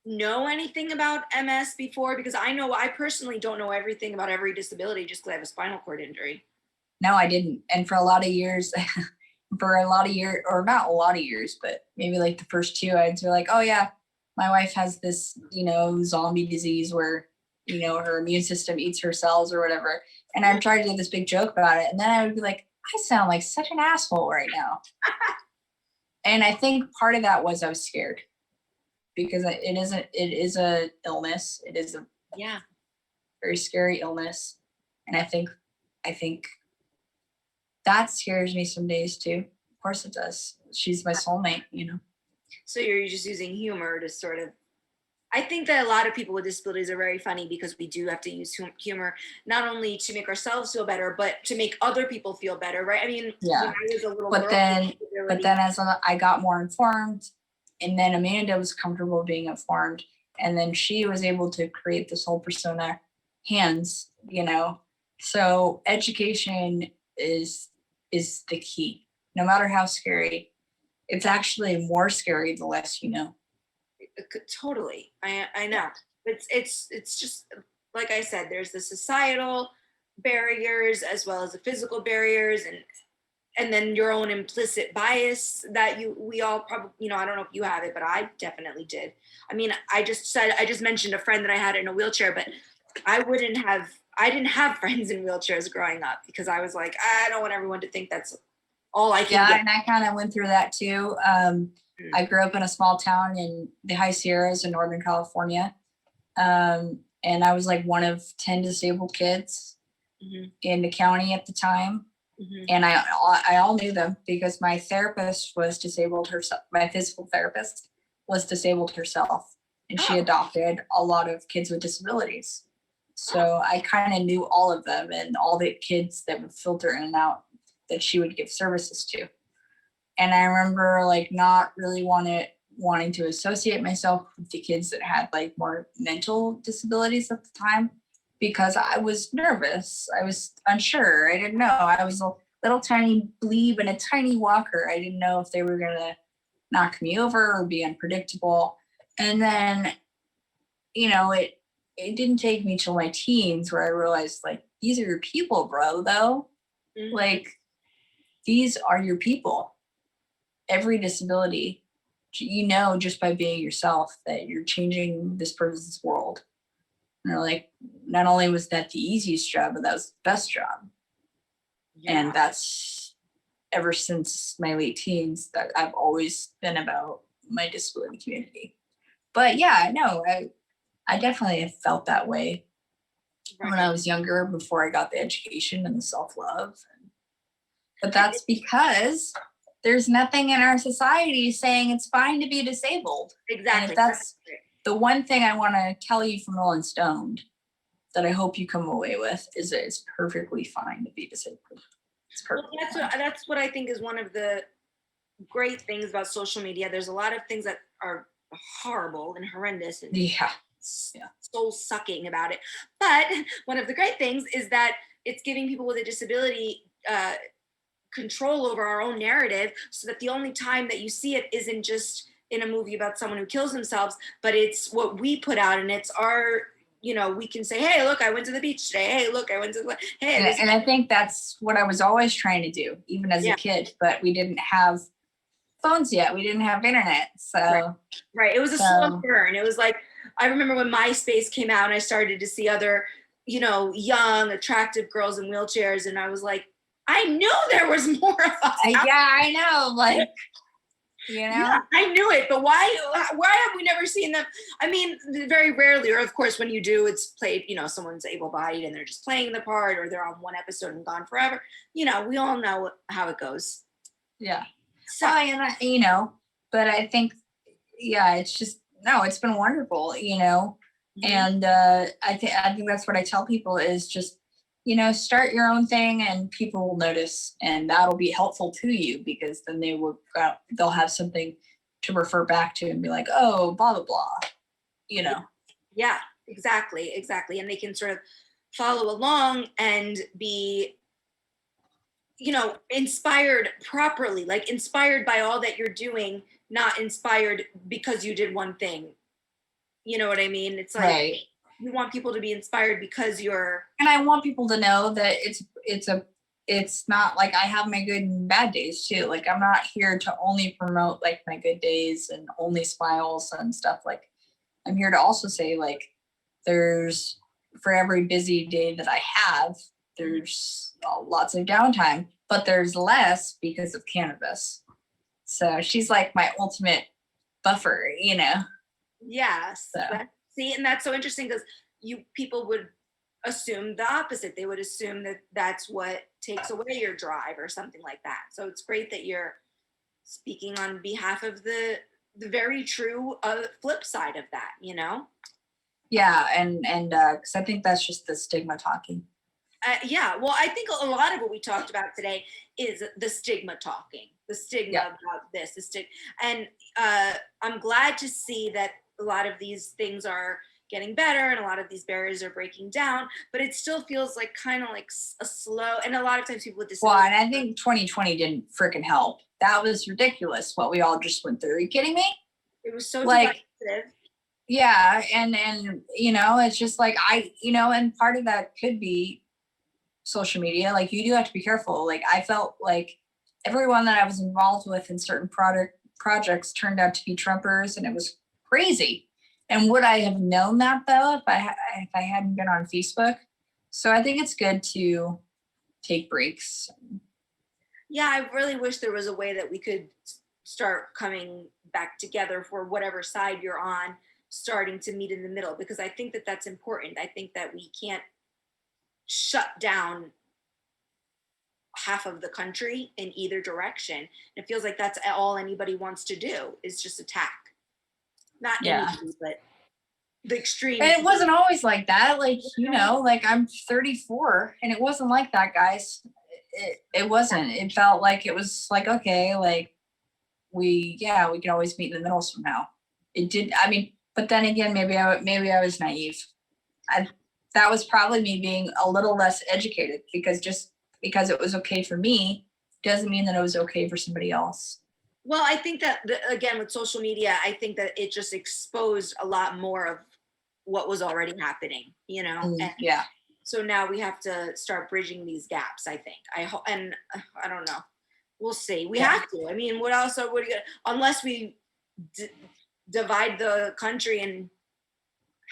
A: know anything about MS before? Because I personally don't know everything about every disability just because I have a spinal cord injury.
B: No, I didn't. And for a lot of years, or not a lot of years, but maybe like the first two, I'd be like, oh yeah, my wife has this, zombie disease where, her immune system eats her cells or whatever. And I'm trying to do this big joke about it. And then I would be like, I sound like such an asshole right now. And I think part of that was I was scared because it is a illness. It is a very scary illness. And I think that scares me some days too. Of course it does. She's my soulmate,
A: So you're just using humor to sort of, I think that a lot of people with disabilities are very funny because we do have to use humor, not only to make ourselves feel better, but to make other people feel better, right? I mean, when I was a little girl,
B: but then as I got more informed, and then Amanda was comfortable being informed, and then she was able to create this whole persona, hands, So education is the key. No matter how scary, it's actually more scary the less you know.
A: Totally. I know. It's just like I said, there's the societal barriers as well as the physical barriers, and then your own implicit bias that we all probably, I don't know if you have it, but I definitely did. I mean, I just mentioned a friend that I had in a wheelchair, but I didn't have friends in wheelchairs growing up because I was like, I don't want everyone to think that's all I can get.
B: And I kind of went through that too. I grew up in a small town in the High Sierras in Northern California. And I was like one of 10 disabled kids in the county at the time. And I all knew them because my therapist was disabled herself. My physical therapist was disabled herself, and she adopted a lot of kids with disabilities. So I kind of knew all of them and all the kids that would filter in and out that she would give services to. And I remember like not really wanting to associate myself with the kids that had like more mental disabilities at the time because I was nervous. I was unsure. I didn't know. I was a little tiny bleep in a tiny walker. I didn't know if they were going to knock me over or be unpredictable. And then, it didn't take me till my teens where I realized like, these are your people, bro, though. Like, these are your people. Every disability, just by being yourself, that you're changing this person's world. And they're like, not only was that the easiest job, but that was the best job. And that's ever since my late teens that I've always been about my disability community. But yeah, no, I definitely have felt that way when I was younger before I got the education and the self-love. But that's because there's nothing in our society saying it's fine to be disabled.
A: Exactly.
B: And if that's the one thing I want to tell you from Rollin Stoned that I hope you come away with is that it's perfectly fine to be disabled. It's perfectly
A: fine. That's what I think is one of the great things about social media. There's a lot of things that are horrible and horrendous and soul sucking about it. But one of the great things is that it's giving people with a disability control over our own narrative, so that the only time that you see it isn't just in a movie about someone who kills themselves, but it's what we put out, and it's our, we can say, hey, look, I went to the beach today. Hey, look, I went to the, hey.
B: And I think that's what I was always trying to do, even as a kid, but we didn't have phones yet. We didn't have internet. So
A: right. It was a slow burn. It was like, I remember when MySpace came out and I started to see other, young, attractive girls in wheelchairs. And I was like, I knew there was more of us.
B: I know. Like,
A: Yeah, I knew it, but why have we never seen them? I mean, very rarely, or of course, when you do, it's played, someone's able-bodied and they're just playing the part, or they're on one episode and gone forever. We all know how it goes.
B: Yeah. So, but I think, it's just, it's been wonderful, and I think that's what I tell people is just, start your own thing and people will notice, and that'll be helpful to you because then they'll have something to refer back to and be like, oh, blah, blah, blah,
A: Yeah, exactly. And they can sort of follow along and be, inspired properly, like inspired by all that you're doing, not inspired because you did one thing. You know what I mean? It's like, you want people to be inspired because you're.
B: And I want people to know that it's a it's not like I have my good and bad days too. Like I'm not here to only promote like my good days and only smiles and stuff. Like I'm here to also say like there's for every busy day that I have, there's lots of downtime, but there's less because of cannabis. So she's like my ultimate buffer, you know.
A: Yes.
B: So.
A: See, and that's so interesting because people would assume the opposite. They would assume that that's what takes away your drive or something like that. So it's great that you're speaking on behalf of the very true flip side of that, you know?
B: Yeah, and because I think that's just the stigma talking.
A: Yeah, well, I think a lot of what we talked about today is the stigma talking, the stigma about this, and I'm glad to see that a lot of these things are getting better and a lot of these barriers are breaking down, but it still feels like kind of like a slow, and a lot of times people with
B: Well,
A: disabilities.
B: and I think 2020 didn't freaking help. That was ridiculous what we all just went through. Are you kidding me?
A: It was so
B: like
A: divisive.
B: Yeah, and you know, it's just like and part of that could be social media. Like you do have to be careful. Like I felt like everyone that I was involved with in certain projects turned out to be Trumpers, and it was crazy. And would I have known that though if I hadn't been on Facebook? So I think it's good to take breaks.
A: Yeah, I really wish there was a way that we could start coming back together for whatever side you're on, starting to meet in the middle, because I think that that's important. I think that we can't shut down half of the country in either direction. It feels like that's all anybody wants to do is just attack. Not anybody, but the extreme.
B: And it wasn't always like that. Like, you know, like I'm 34 and it wasn't like that, guys. It wasn't. It felt like it was like, okay, like we can always meet in the middle somehow. It did. I mean, but then again, maybe I was naive. That was probably me being a little less educated, because just because it was okay for me doesn't mean that it was okay for somebody else.
A: Well, I think that again with social media, I think that it just exposed a lot more of what was already happening, you know. And
B: yeah.
A: So now we have to start bridging these gaps. I think. I don't know. We'll see. We have to. I mean, what else? What are you? Unless we divide the country and.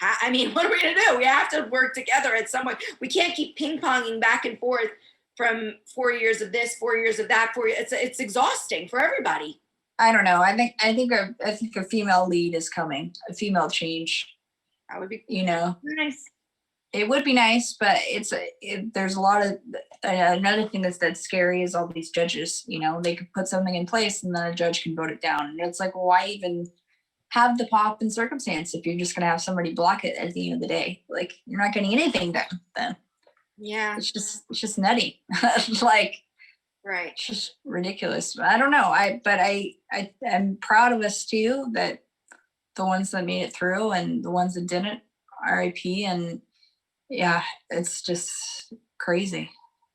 A: I mean, what are we gonna do? We have to work together at some point. We can't keep ping ponging back and forth from 4 years of this, 4 years of that. It's exhausting for everybody.
B: I don't know. I think a female lead is coming. A female change.
A: That would be,
B: nice. It would be nice, but there's a lot of another thing that's scary is all these judges. You know, they could put something in place and then a judge can vote it down, and it's like, well, why even have the pomp and circumstance if you're just gonna have somebody block it at the end of the day? Like you're not getting anything done then.
A: Yeah,
B: it's just nutty. Like,
A: right,
B: it's just ridiculous. I don't know. I'm proud of us too, that the ones that made it through and the ones that didn't, RIP. And yeah, it's just crazy.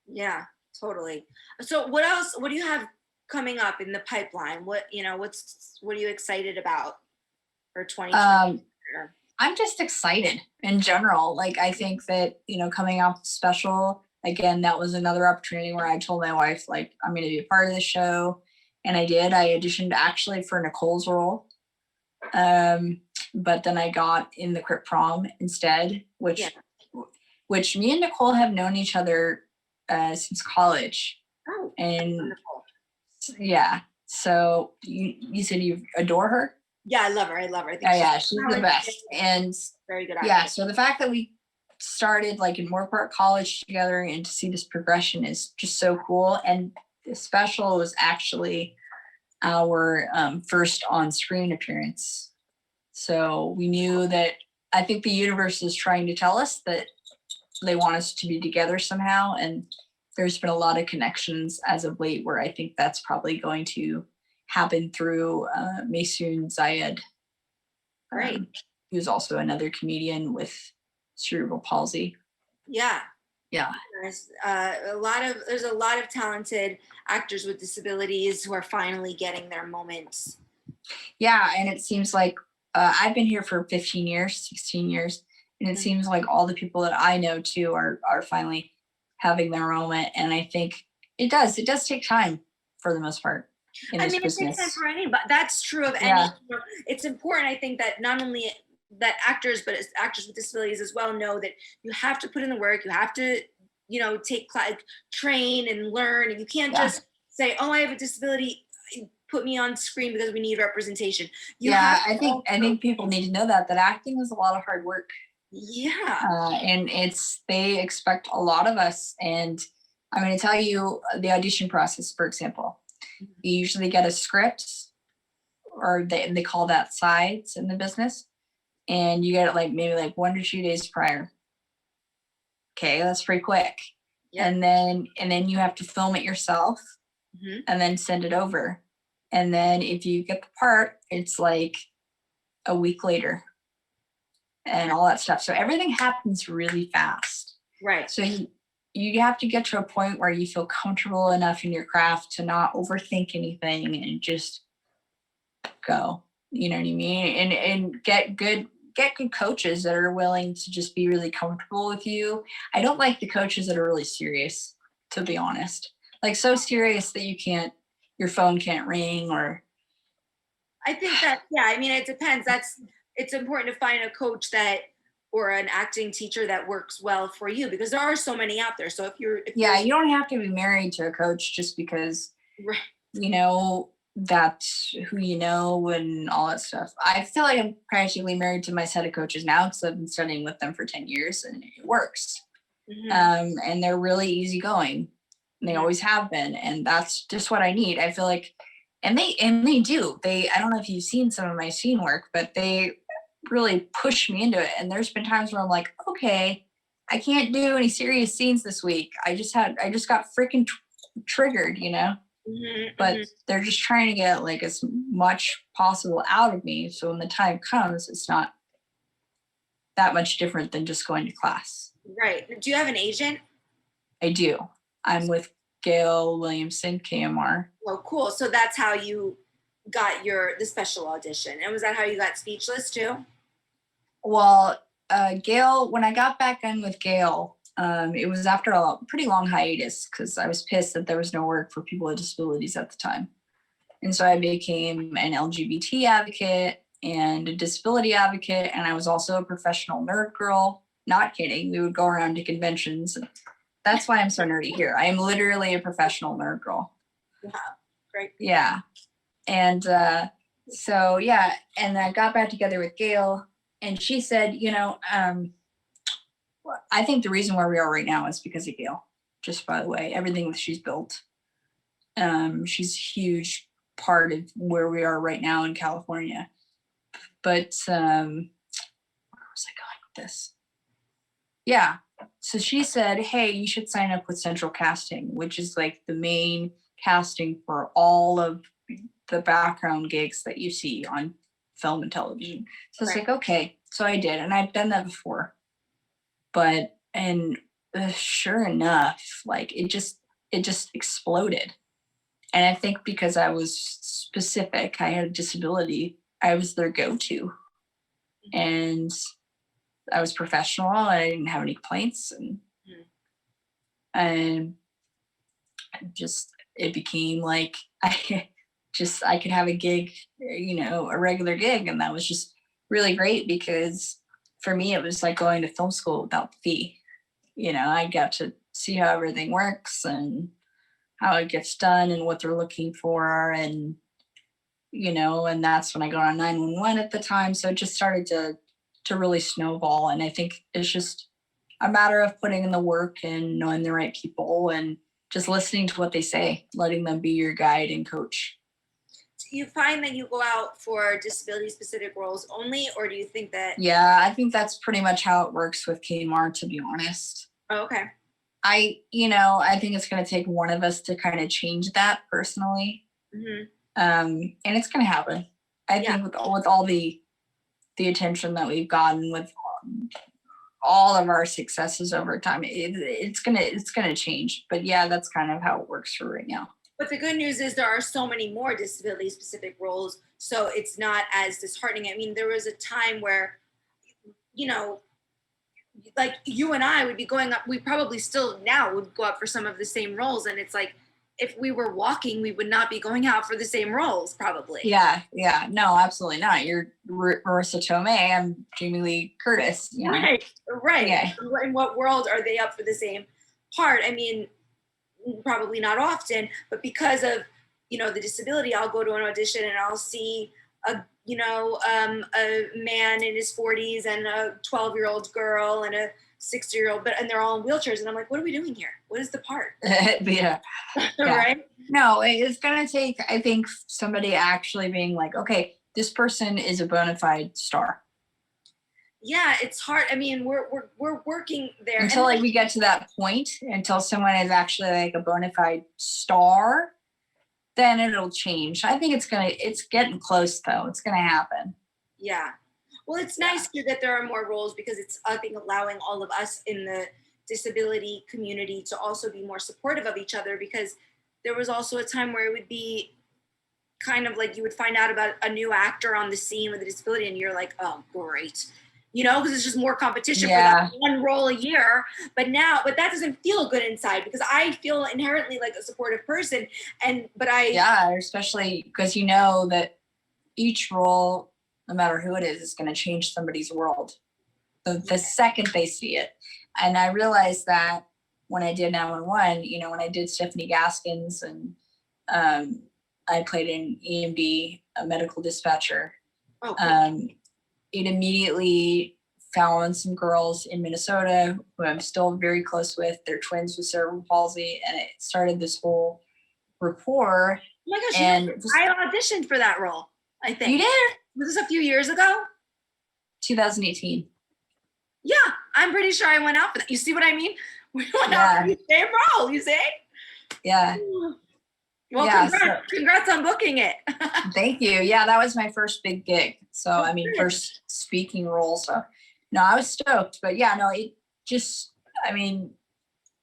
A: Yeah, totally. So what else, what do you have coming up in the pipeline? What are you excited about for 2020?
B: I'm just excited in general. Like, I think that, coming off the special, again, that was another opportunity where I told my wife, like, I'm going to be a part of the show. And I did. I auditioned actually for Nicole's role. But then I got in the Crypt Prom instead, which me and Nicole have known each other since college.
A: Oh,
B: and wonderful. Yeah. So you said you adore her?
A: Yeah, I love her. I think
B: she's the best. And
A: very good.
B: Yeah. So the fact that we started like in Moorpark College together and to see this progression is just so cool. And the special was actually our first on-screen appearance. So we knew that, I think the universe is trying to tell us that they want us to be together somehow. And there's been a lot of connections as of late where I think that's probably going to happen through Maysoon Zayed.
A: Great.
B: Who's also another comedian with cerebral palsy.
A: Yeah.
B: Yeah.
A: There's a lot of talented actors with disabilities who are finally getting their moments.
B: Yeah, and it seems like I've been here for 15 years, 16 years, and it seems like all the people that I know too are finally having their moment. And I think It does take time for the most part in
A: I
B: this
A: mean, it takes time
B: business.
A: for anybody. That's true of any.
B: Yeah.
A: It's important, I think, that not only that actors, but as actors with disabilities as well, know that you have to put in the work. You have to, take train and learn, and you can't
B: Yeah.
A: just say, "Oh, I have a disability. Put me on screen because we need representation." You
B: Yeah,
A: have
B: I
A: to
B: think
A: also,
B: people need to know that acting is a lot of hard work.
A: yeah,
B: And they expect a lot of us. And I'm going to tell you the audition process, for example. You usually get a script, or they call that sides in the business, and you get it like maybe like 1 to 2 days prior. Okay, that's pretty quick.
A: yeah.
B: And then you have to film it yourself, and then send it over. And then if you get the part, it's like a week later and all that stuff. So everything happens really fast.
A: Right.
B: So you have to get to a point where you feel comfortable enough in your craft to not overthink anything and just go. You know what I mean? And get good coaches that are willing to just be really comfortable with you. I don't like the coaches that are really serious, to be honest. Like so serious that your phone can't ring, or
A: I think that, yeah, I mean, it depends. It's important to find a coach or an acting teacher that works well for you, because there are so many out there. So if
B: you don't have to be married to a coach just because,
A: right.
B: That's who and all that stuff. I feel like I'm practically married to my set of coaches now because I've been studying with them for 10 years and it works. And they're really easygoing. They always have been. And that's just what I need. I feel like, and they do. I don't know if you've seen some of my scene work, but they really push me into it. And there's been times where I'm like, okay, I can't do any serious scenes this week. I just got freaking triggered, but they're just trying to get like as much possible out of me. So when the time comes, it's not that much different than just going to class.
A: Right. Do you have an agent?
B: I do. I'm with Gail Williamson, KMR.
A: Oh, cool. So that's how you got the special audition. And was that how you got Speechless too?
B: Well, Gail, when I got back in with Gail, it was after a pretty long hiatus because I was pissed that there was no work for people with disabilities at the time. And so I became an LGBT advocate and a disability advocate. And I was also a professional nerd girl. Not kidding. We would go around to conventions. And that's why I'm so nerdy here. I am literally a professional nerd girl.
A: Wow. Great.
B: Yeah. And so, yeah. And I got back together with Gail. And she said, I think the reason where we are right now is because of Gail. Just by the way, everything that she's built. She's a huge part of where we are right now in California. But where was I going with this? Yeah. So she said, hey, you should sign up with Central Casting, which is like the main casting for all of the background gigs that you see on film and television. So it's like, okay. So I did, and I've done that before. But sure enough, like it just exploded. And I think because I was specific, I had a disability, I was their go-to. And I was professional, and I didn't have any complaints, and just it became like I could have a gig, a regular gig, and that was just really great because for me it was like going to film school without the fee. I got to see how everything works and how it gets done and what they're looking for, and and that's when I got on 911 at the time. So it just started to really snowball, and I think it's just a matter of putting in the work and knowing the right people and just listening to what they say, letting them be your guide and coach.
A: Do you find that you go out for disability specific roles only, or do you think that?
B: Yeah, I think that's pretty much how it works with KMR, to be honest.
A: Oh, okay.
B: I think it's going to take one of us to kind of change that personally. And it's going to happen. I think with all the attention that we've gotten with all of our successes over time, it's gonna change. But yeah, that's kind of how it works for right now.
A: But the good news is there are so many more disability specific roles, so it's not as disheartening. I mean, there was a time where, like you and I would be going up, we probably still now would go up for some of the same roles, and it's like if we were walking, we would not be going out for the same roles, probably.
B: Yeah, no, absolutely not. You're Marissa Tomei, I'm Jamie Lee Curtis. You know?
A: Right.
B: Yeah.
A: In what world are they up for the same part? I mean, probably not often, but because of, the disability, I'll go to an audition and I'll see a man in his 40s and a 12-year-old girl and a 60-year-old, and they're all in wheelchairs, and I'm like, what are we doing here? What is the part?
B: Yeah.
A: Right?
B: No, it's gonna take, I think, somebody actually being like, okay, this person is a bona fide star.
A: Yeah, it's hard. I mean, we're working there
B: until like we get to that point, until someone is actually like a bona fide star, then it'll change. I think it's getting close though. It's gonna happen.
A: Yeah. Well, it's nice here that there are more roles, because it's, I think, allowing all of us in the disability community to also be more supportive of each other, because there was also a time where it would be kind of like you would find out about a new actor on the scene with a disability and you're like, oh, great. Because it's just more competition for that one role a year. But that doesn't feel good inside, because I feel inherently like a supportive person.
B: Especially because you know that each role, no matter who it is going to change somebody's world the second they see it. And I realized that when I did 911, when I did Stephanie Gaskins, and I played an EMD, a medical dispatcher.
A: Oh, cool.
B: It immediately found some girls in Minnesota who I'm still very close with. They're twins with cerebral palsy, and it started this whole rapport.
A: Oh my gosh,
B: and
A: I auditioned for that role, I think.
B: You did?
A: Was this a few years ago?
B: 2018.
A: Yeah, I'm pretty sure I went out for that. You see what I mean? We went out for the same role, you see?
B: Yeah.
A: Well, congrats on booking it.
B: Thank you. Yeah, that was my first big gig. So, first speaking role. So, no, I was stoked. But yeah, no, it just,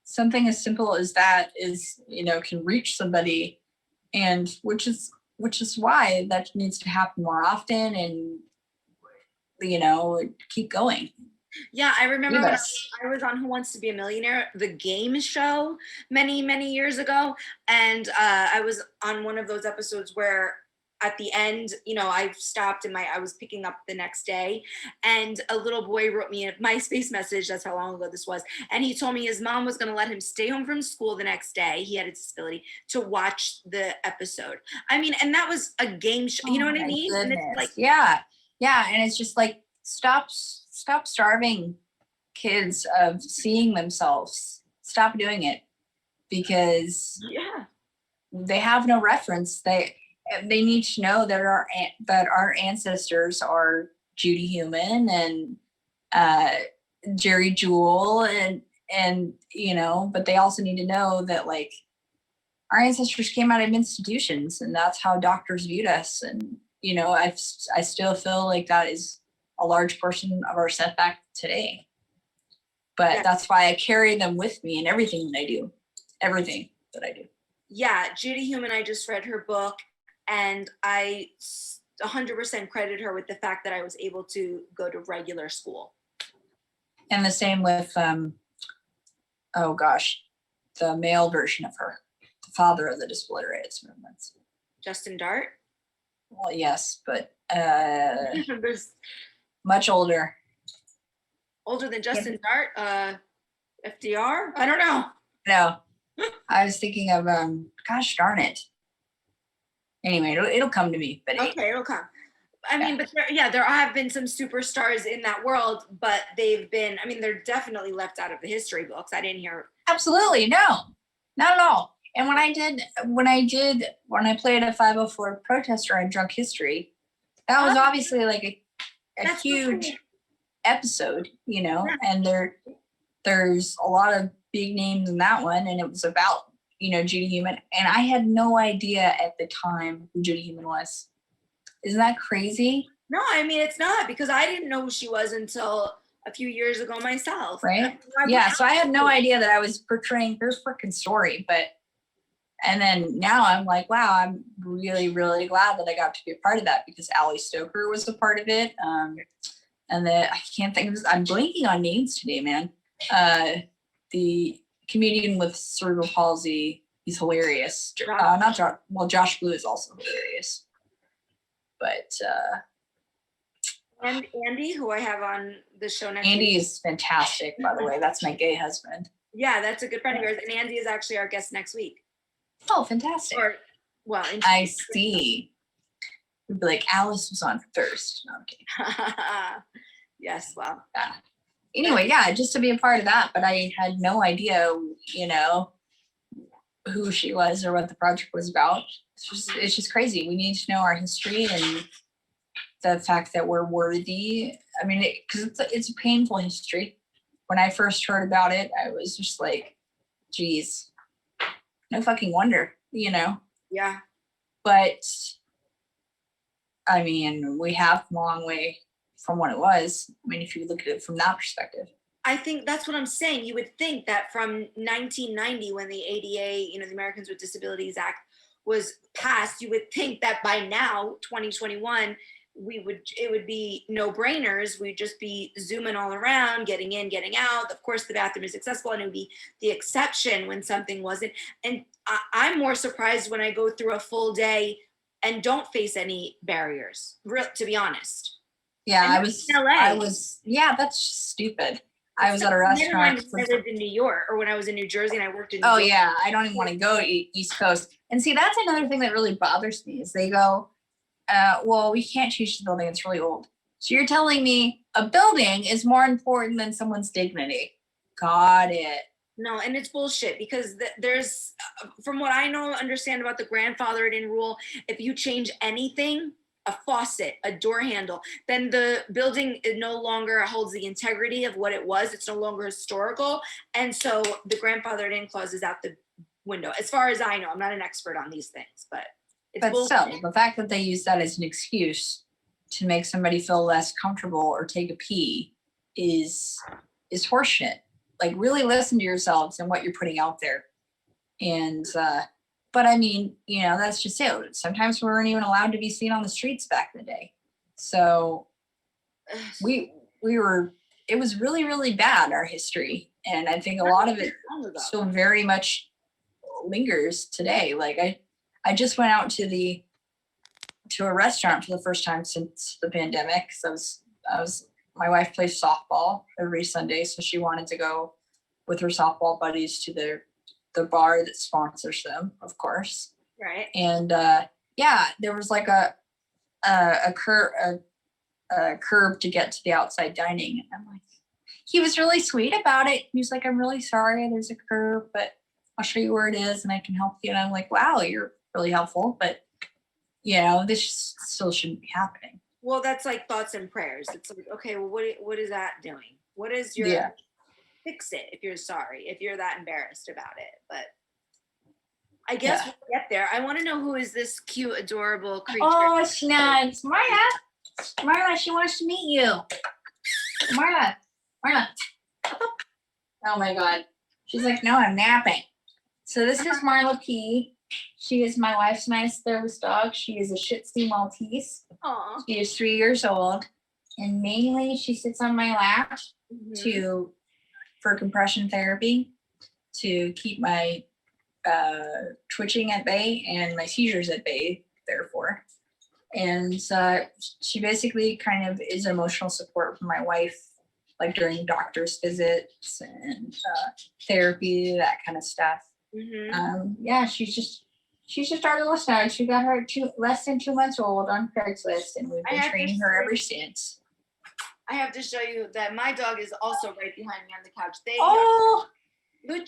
B: something as simple as that is, can reach somebody, and which is why that needs to happen more often, and, keep going.
A: Yeah, I remember when I was on Who Wants to Be a Millionaire, the game show, many, many years ago. And I was on one of those episodes where at the end, I stopped and I was picking up the next day, and a little boy wrote me a MySpace message. That's how long ago this was. And he told me his mom was going to let him stay home from school the next day. He had a disability, to watch the episode. And that was a game show. You know what I mean?
B: Goodness.
A: And it's like,
B: yeah. And it's just like, stop starving kids of seeing themselves. Stop doing it, because they have no reference. They need to know that our ancestors are Judy Heumann and Jerry Jewell, and but they also need to know that like our ancestors came out of institutions, and that's how doctors viewed us. And I still feel like that is a large portion of our setback today. But that's why I carry them with me in everything that I do. Everything that I do.
A: Yeah, Judy Heumann, I just read her book, and I 100% credit her with the fact that I was able to go to regular school.
B: And the same with, the male version of her, the father of the disability rights movements.
A: Justin Dart?
B: Well, yes, but much older.
A: Older than Justin Dart? FDR? I don't know.
B: No, I was thinking of, gosh darn it. Anyway, it'll come to me. But
A: okay, it'll come. But there have been some superstars in that world, but they've been, they're definitely left out of the history books. I didn't hear.
B: Absolutely, no, not at all. And when I played a 504 protester on Drunk History, that was obviously like a huge episode, and there's a lot of big names in that one, and it was about Judy Heumann, and I had no idea at the time who Judy Heumann was. Isn't that crazy?
A: No, it's not, because I didn't know who she was until a few years ago myself.
B: Right? So I had no idea that I was portraying her freaking story, and then now I'm like, wow, I'm really, really glad that I got to be a part of that, because Ali Stoker was a part of it. And I can't think of this, I'm blanking on names today, man. The comedian with cerebral palsy, He's hilarious.
A: Josh.
B: Not Josh. Well, Josh Blue is also hilarious. But
A: And Andy, who I have on the show next
B: Andy
A: week.
B: is fantastic, by the way. That's my gay husband.
A: Yeah, that's a good friend of yours. And Andy is actually our guest next week.
B: Oh, fantastic.
A: Or, well,
B: I see. We'd be like, Alice was on first. No, I'm kidding.
A: Yes, well.
B: Yeah. Anyway, yeah, just to be a part of that, but I had no idea, you know, who she was or what the project was about. It's just crazy. We need to know our history and the fact that we're worthy. I mean, because it's a painful history. When I first heard about it, I was just like, geez, no fucking wonder, you know?
A: Yeah.
B: But I mean, we have a long way from what it was. I mean, if you look at it from that perspective.
A: I think that's what I'm saying. You would think that from 1990, when the ADA, you know, the Americans with Disabilities Act was passed, you would think that by now, 2021, it would be no brainers. We'd just be zooming all around, getting in, getting out. Of course, the bathroom is accessible, and it would be the exception when something wasn't. And I'm more surprised when I go through a full day and don't face any barriers, to be honest.
B: Yeah,
A: And
B: I was, yeah, that's stupid. I was at a restaurant.
A: I lived in New York, or when I was in New Jersey and I worked in New
B: Oh
A: York.
B: yeah, I don't even want to go East Coast. And see, that's another thing that really bothers me is they go, well, we can't change the building, it's really old. So you're telling me a building is more important than someone's dignity. Got it.
A: No, and it's bullshit because there's, from what I know, understand about the grandfathered in rule, if you change anything, a faucet, a door handle, then the building no longer holds the integrity of what it was. It's no longer historical. And so the grandfathered in clause is out the window. As far as I know, I'm not an expert on these things, but it's
B: But
A: bullshit.
B: still, the fact that they use that as an excuse to make somebody feel less comfortable or take a pee is horseshit. Like, really listen to yourselves and what you're putting out there. And but I mean, you know, that's just it. Sometimes we weren't even allowed to be seen on the streets back in the day. So we were, it was really, really bad, our history. And I think a lot of it still very much lingers today. Like I just went out to a restaurant for the first time since the pandemic. So I was my wife plays softball every Sunday, so she wanted to go with her softball buddies to the bar that sponsors them, of course.
A: Right.
B: And yeah, there was like a curb to get to the outside dining. And I'm like, he was really sweet about it. He was like, I'm really sorry, there's a curb, but I'll show you where it is and I can help you. And I'm like, wow, you're really helpful. But you know, this still shouldn't be happening.
A: Well, that's like thoughts and prayers. It's like, okay, well, what is that doing? What is your fix it if you're sorry, if you're that embarrassed about it? But I guess we'll get there. I want to know who is this cute, adorable creature.
B: Oh, Snugs. Marla, she wants to meet you. Marla. Oh my God. She's like, no, I'm napping. So this is Marla P. She is my wife's nice service dog. She is a Shih Tzu Maltese.
A: Aww.
B: She is 3 years old. And mainly she sits on my lap for compression therapy to keep my twitching at bay and my seizures at bay, therefore. And she basically kind of is emotional support for my wife, like during doctor's visits and therapy, that kind of stuff. Yeah, she's just our little snug. She got her less than 2 months old on Craigslist, and we've been training her ever since.
A: I have to show you that my dog is also right behind me on the couch.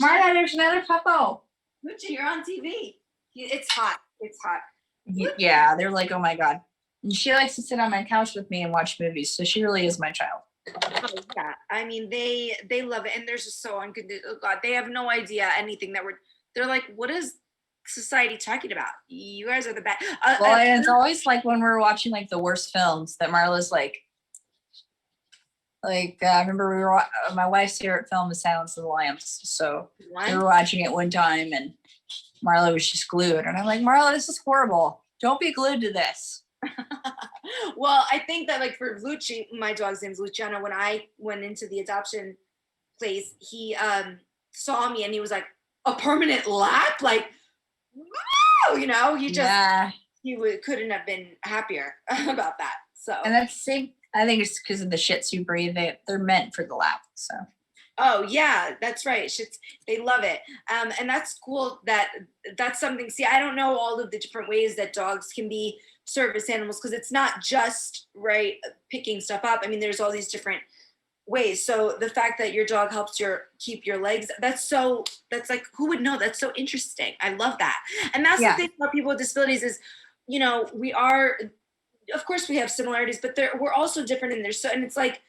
B: Marta, there's another puppo.
A: Lucha, you're on TV. It's hot. It's hot.
B: Yeah, they're like, oh my God. And she likes to sit on my couch with me and watch movies, so she really is my child.
A: Oh, yeah. I mean, they love it, and they're just so unconditional. Oh God, they have no idea anything that they're like, what is society talking about? You guys are the best.
B: Well, and it's always like when we're watching like the worst films that Marla's like I remember my wife's favorite film is Silence of the Lambs. So we were watching it one time and Marla was just glued. And I'm like, Marla, this is horrible. Don't be glued to this.
A: Well, I think that like for Lucci, my dog's name's Luciano, when I went into the adoption place, he saw me and he was like, a permanent lap? Like, woo, he just, couldn't have been happier about that. So,
B: and that's the same. I think it's because of the Shih Tzu breed. They're meant for the lap. So.
A: Oh yeah, that's right. They love it. And that's cool that's something. See, I don't know all of the different ways that dogs can be service animals, because it's not just right picking stuff up. I mean, there's all these different ways. So the fact that your dog helps keep your legs, that's like, who would know? That's so interesting. I love that. And that's the thing about people with disabilities is, we are, of course we have similarities, but we're also different, and and it's like,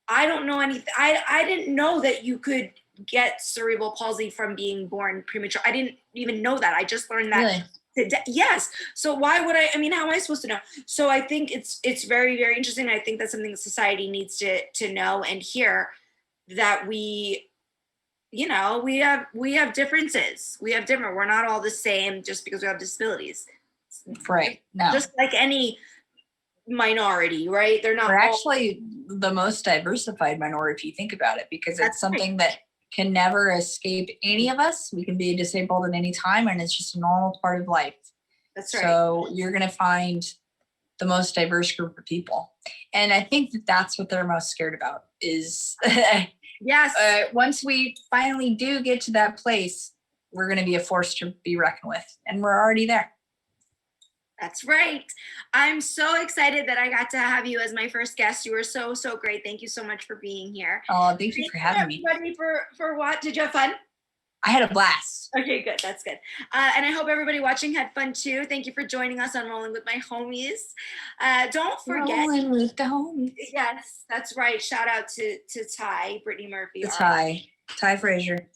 A: I don't know anything. I didn't know that you could get cerebral palsy from being born premature. I didn't even know that. I just learned that
B: really?
A: today. Yes. So why would I mean, how am I supposed to know? So I think it's very, very interesting. I think that's something society needs to know and hear, that we have differences. We're not all the same just because we have disabilities.
B: Right. No.
A: Just like any minority, right? They're not.
B: We're actually the most diversified minority if you think about it, because it's something that can never escape any of us. We can be disabled at any time, and it's just a normal part of life.
A: That's right.
B: So you're going to find the most diverse group of people, and I think that's what they're most scared about is
A: yes.
B: Once we finally do get to that place, we're going to be a force to be reckoned with, and we're already there.
A: That's right. I'm so excited that I got to have you as my first guest. You were so, so great. Thank you so much for being here.
B: Oh, thank you for having me.
A: Ready for what? Did you have fun?
B: I had a blast.
A: Okay, good. That's good. And I hope everybody watching had fun too. Thank you for joining us on Rolling with My Homies. Don't forget.
B: Rolling with the homies.
A: Yes, that's right. Shout out to Ty, Brittany Murphy.
B: Ty Frazier.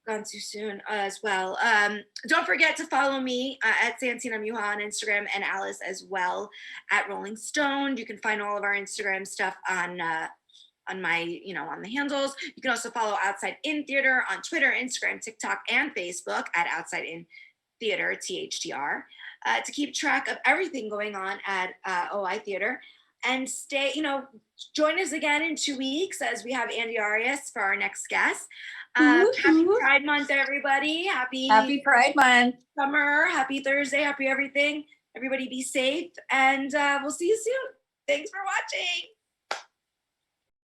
A: Gone too soon as well. Don't forget to follow me at Santina Muha on Instagram, and Alice as well at Rolling Stone. You can find all of our Instagram stuff on my, on the handles. You can also follow Outside In Theater on Twitter, Instagram, TikTok, and Facebook at Outside In Theater, THTR, to keep track of everything going on at OI Theater. And join us again in 2 weeks as we have Andy Arias for our next guest. Happy Pride Month, everybody. Happy
B: Pride Month.
A: Summer. Happy Thursday. Happy everything. Everybody be safe. And we'll see you soon. Thanks for watching.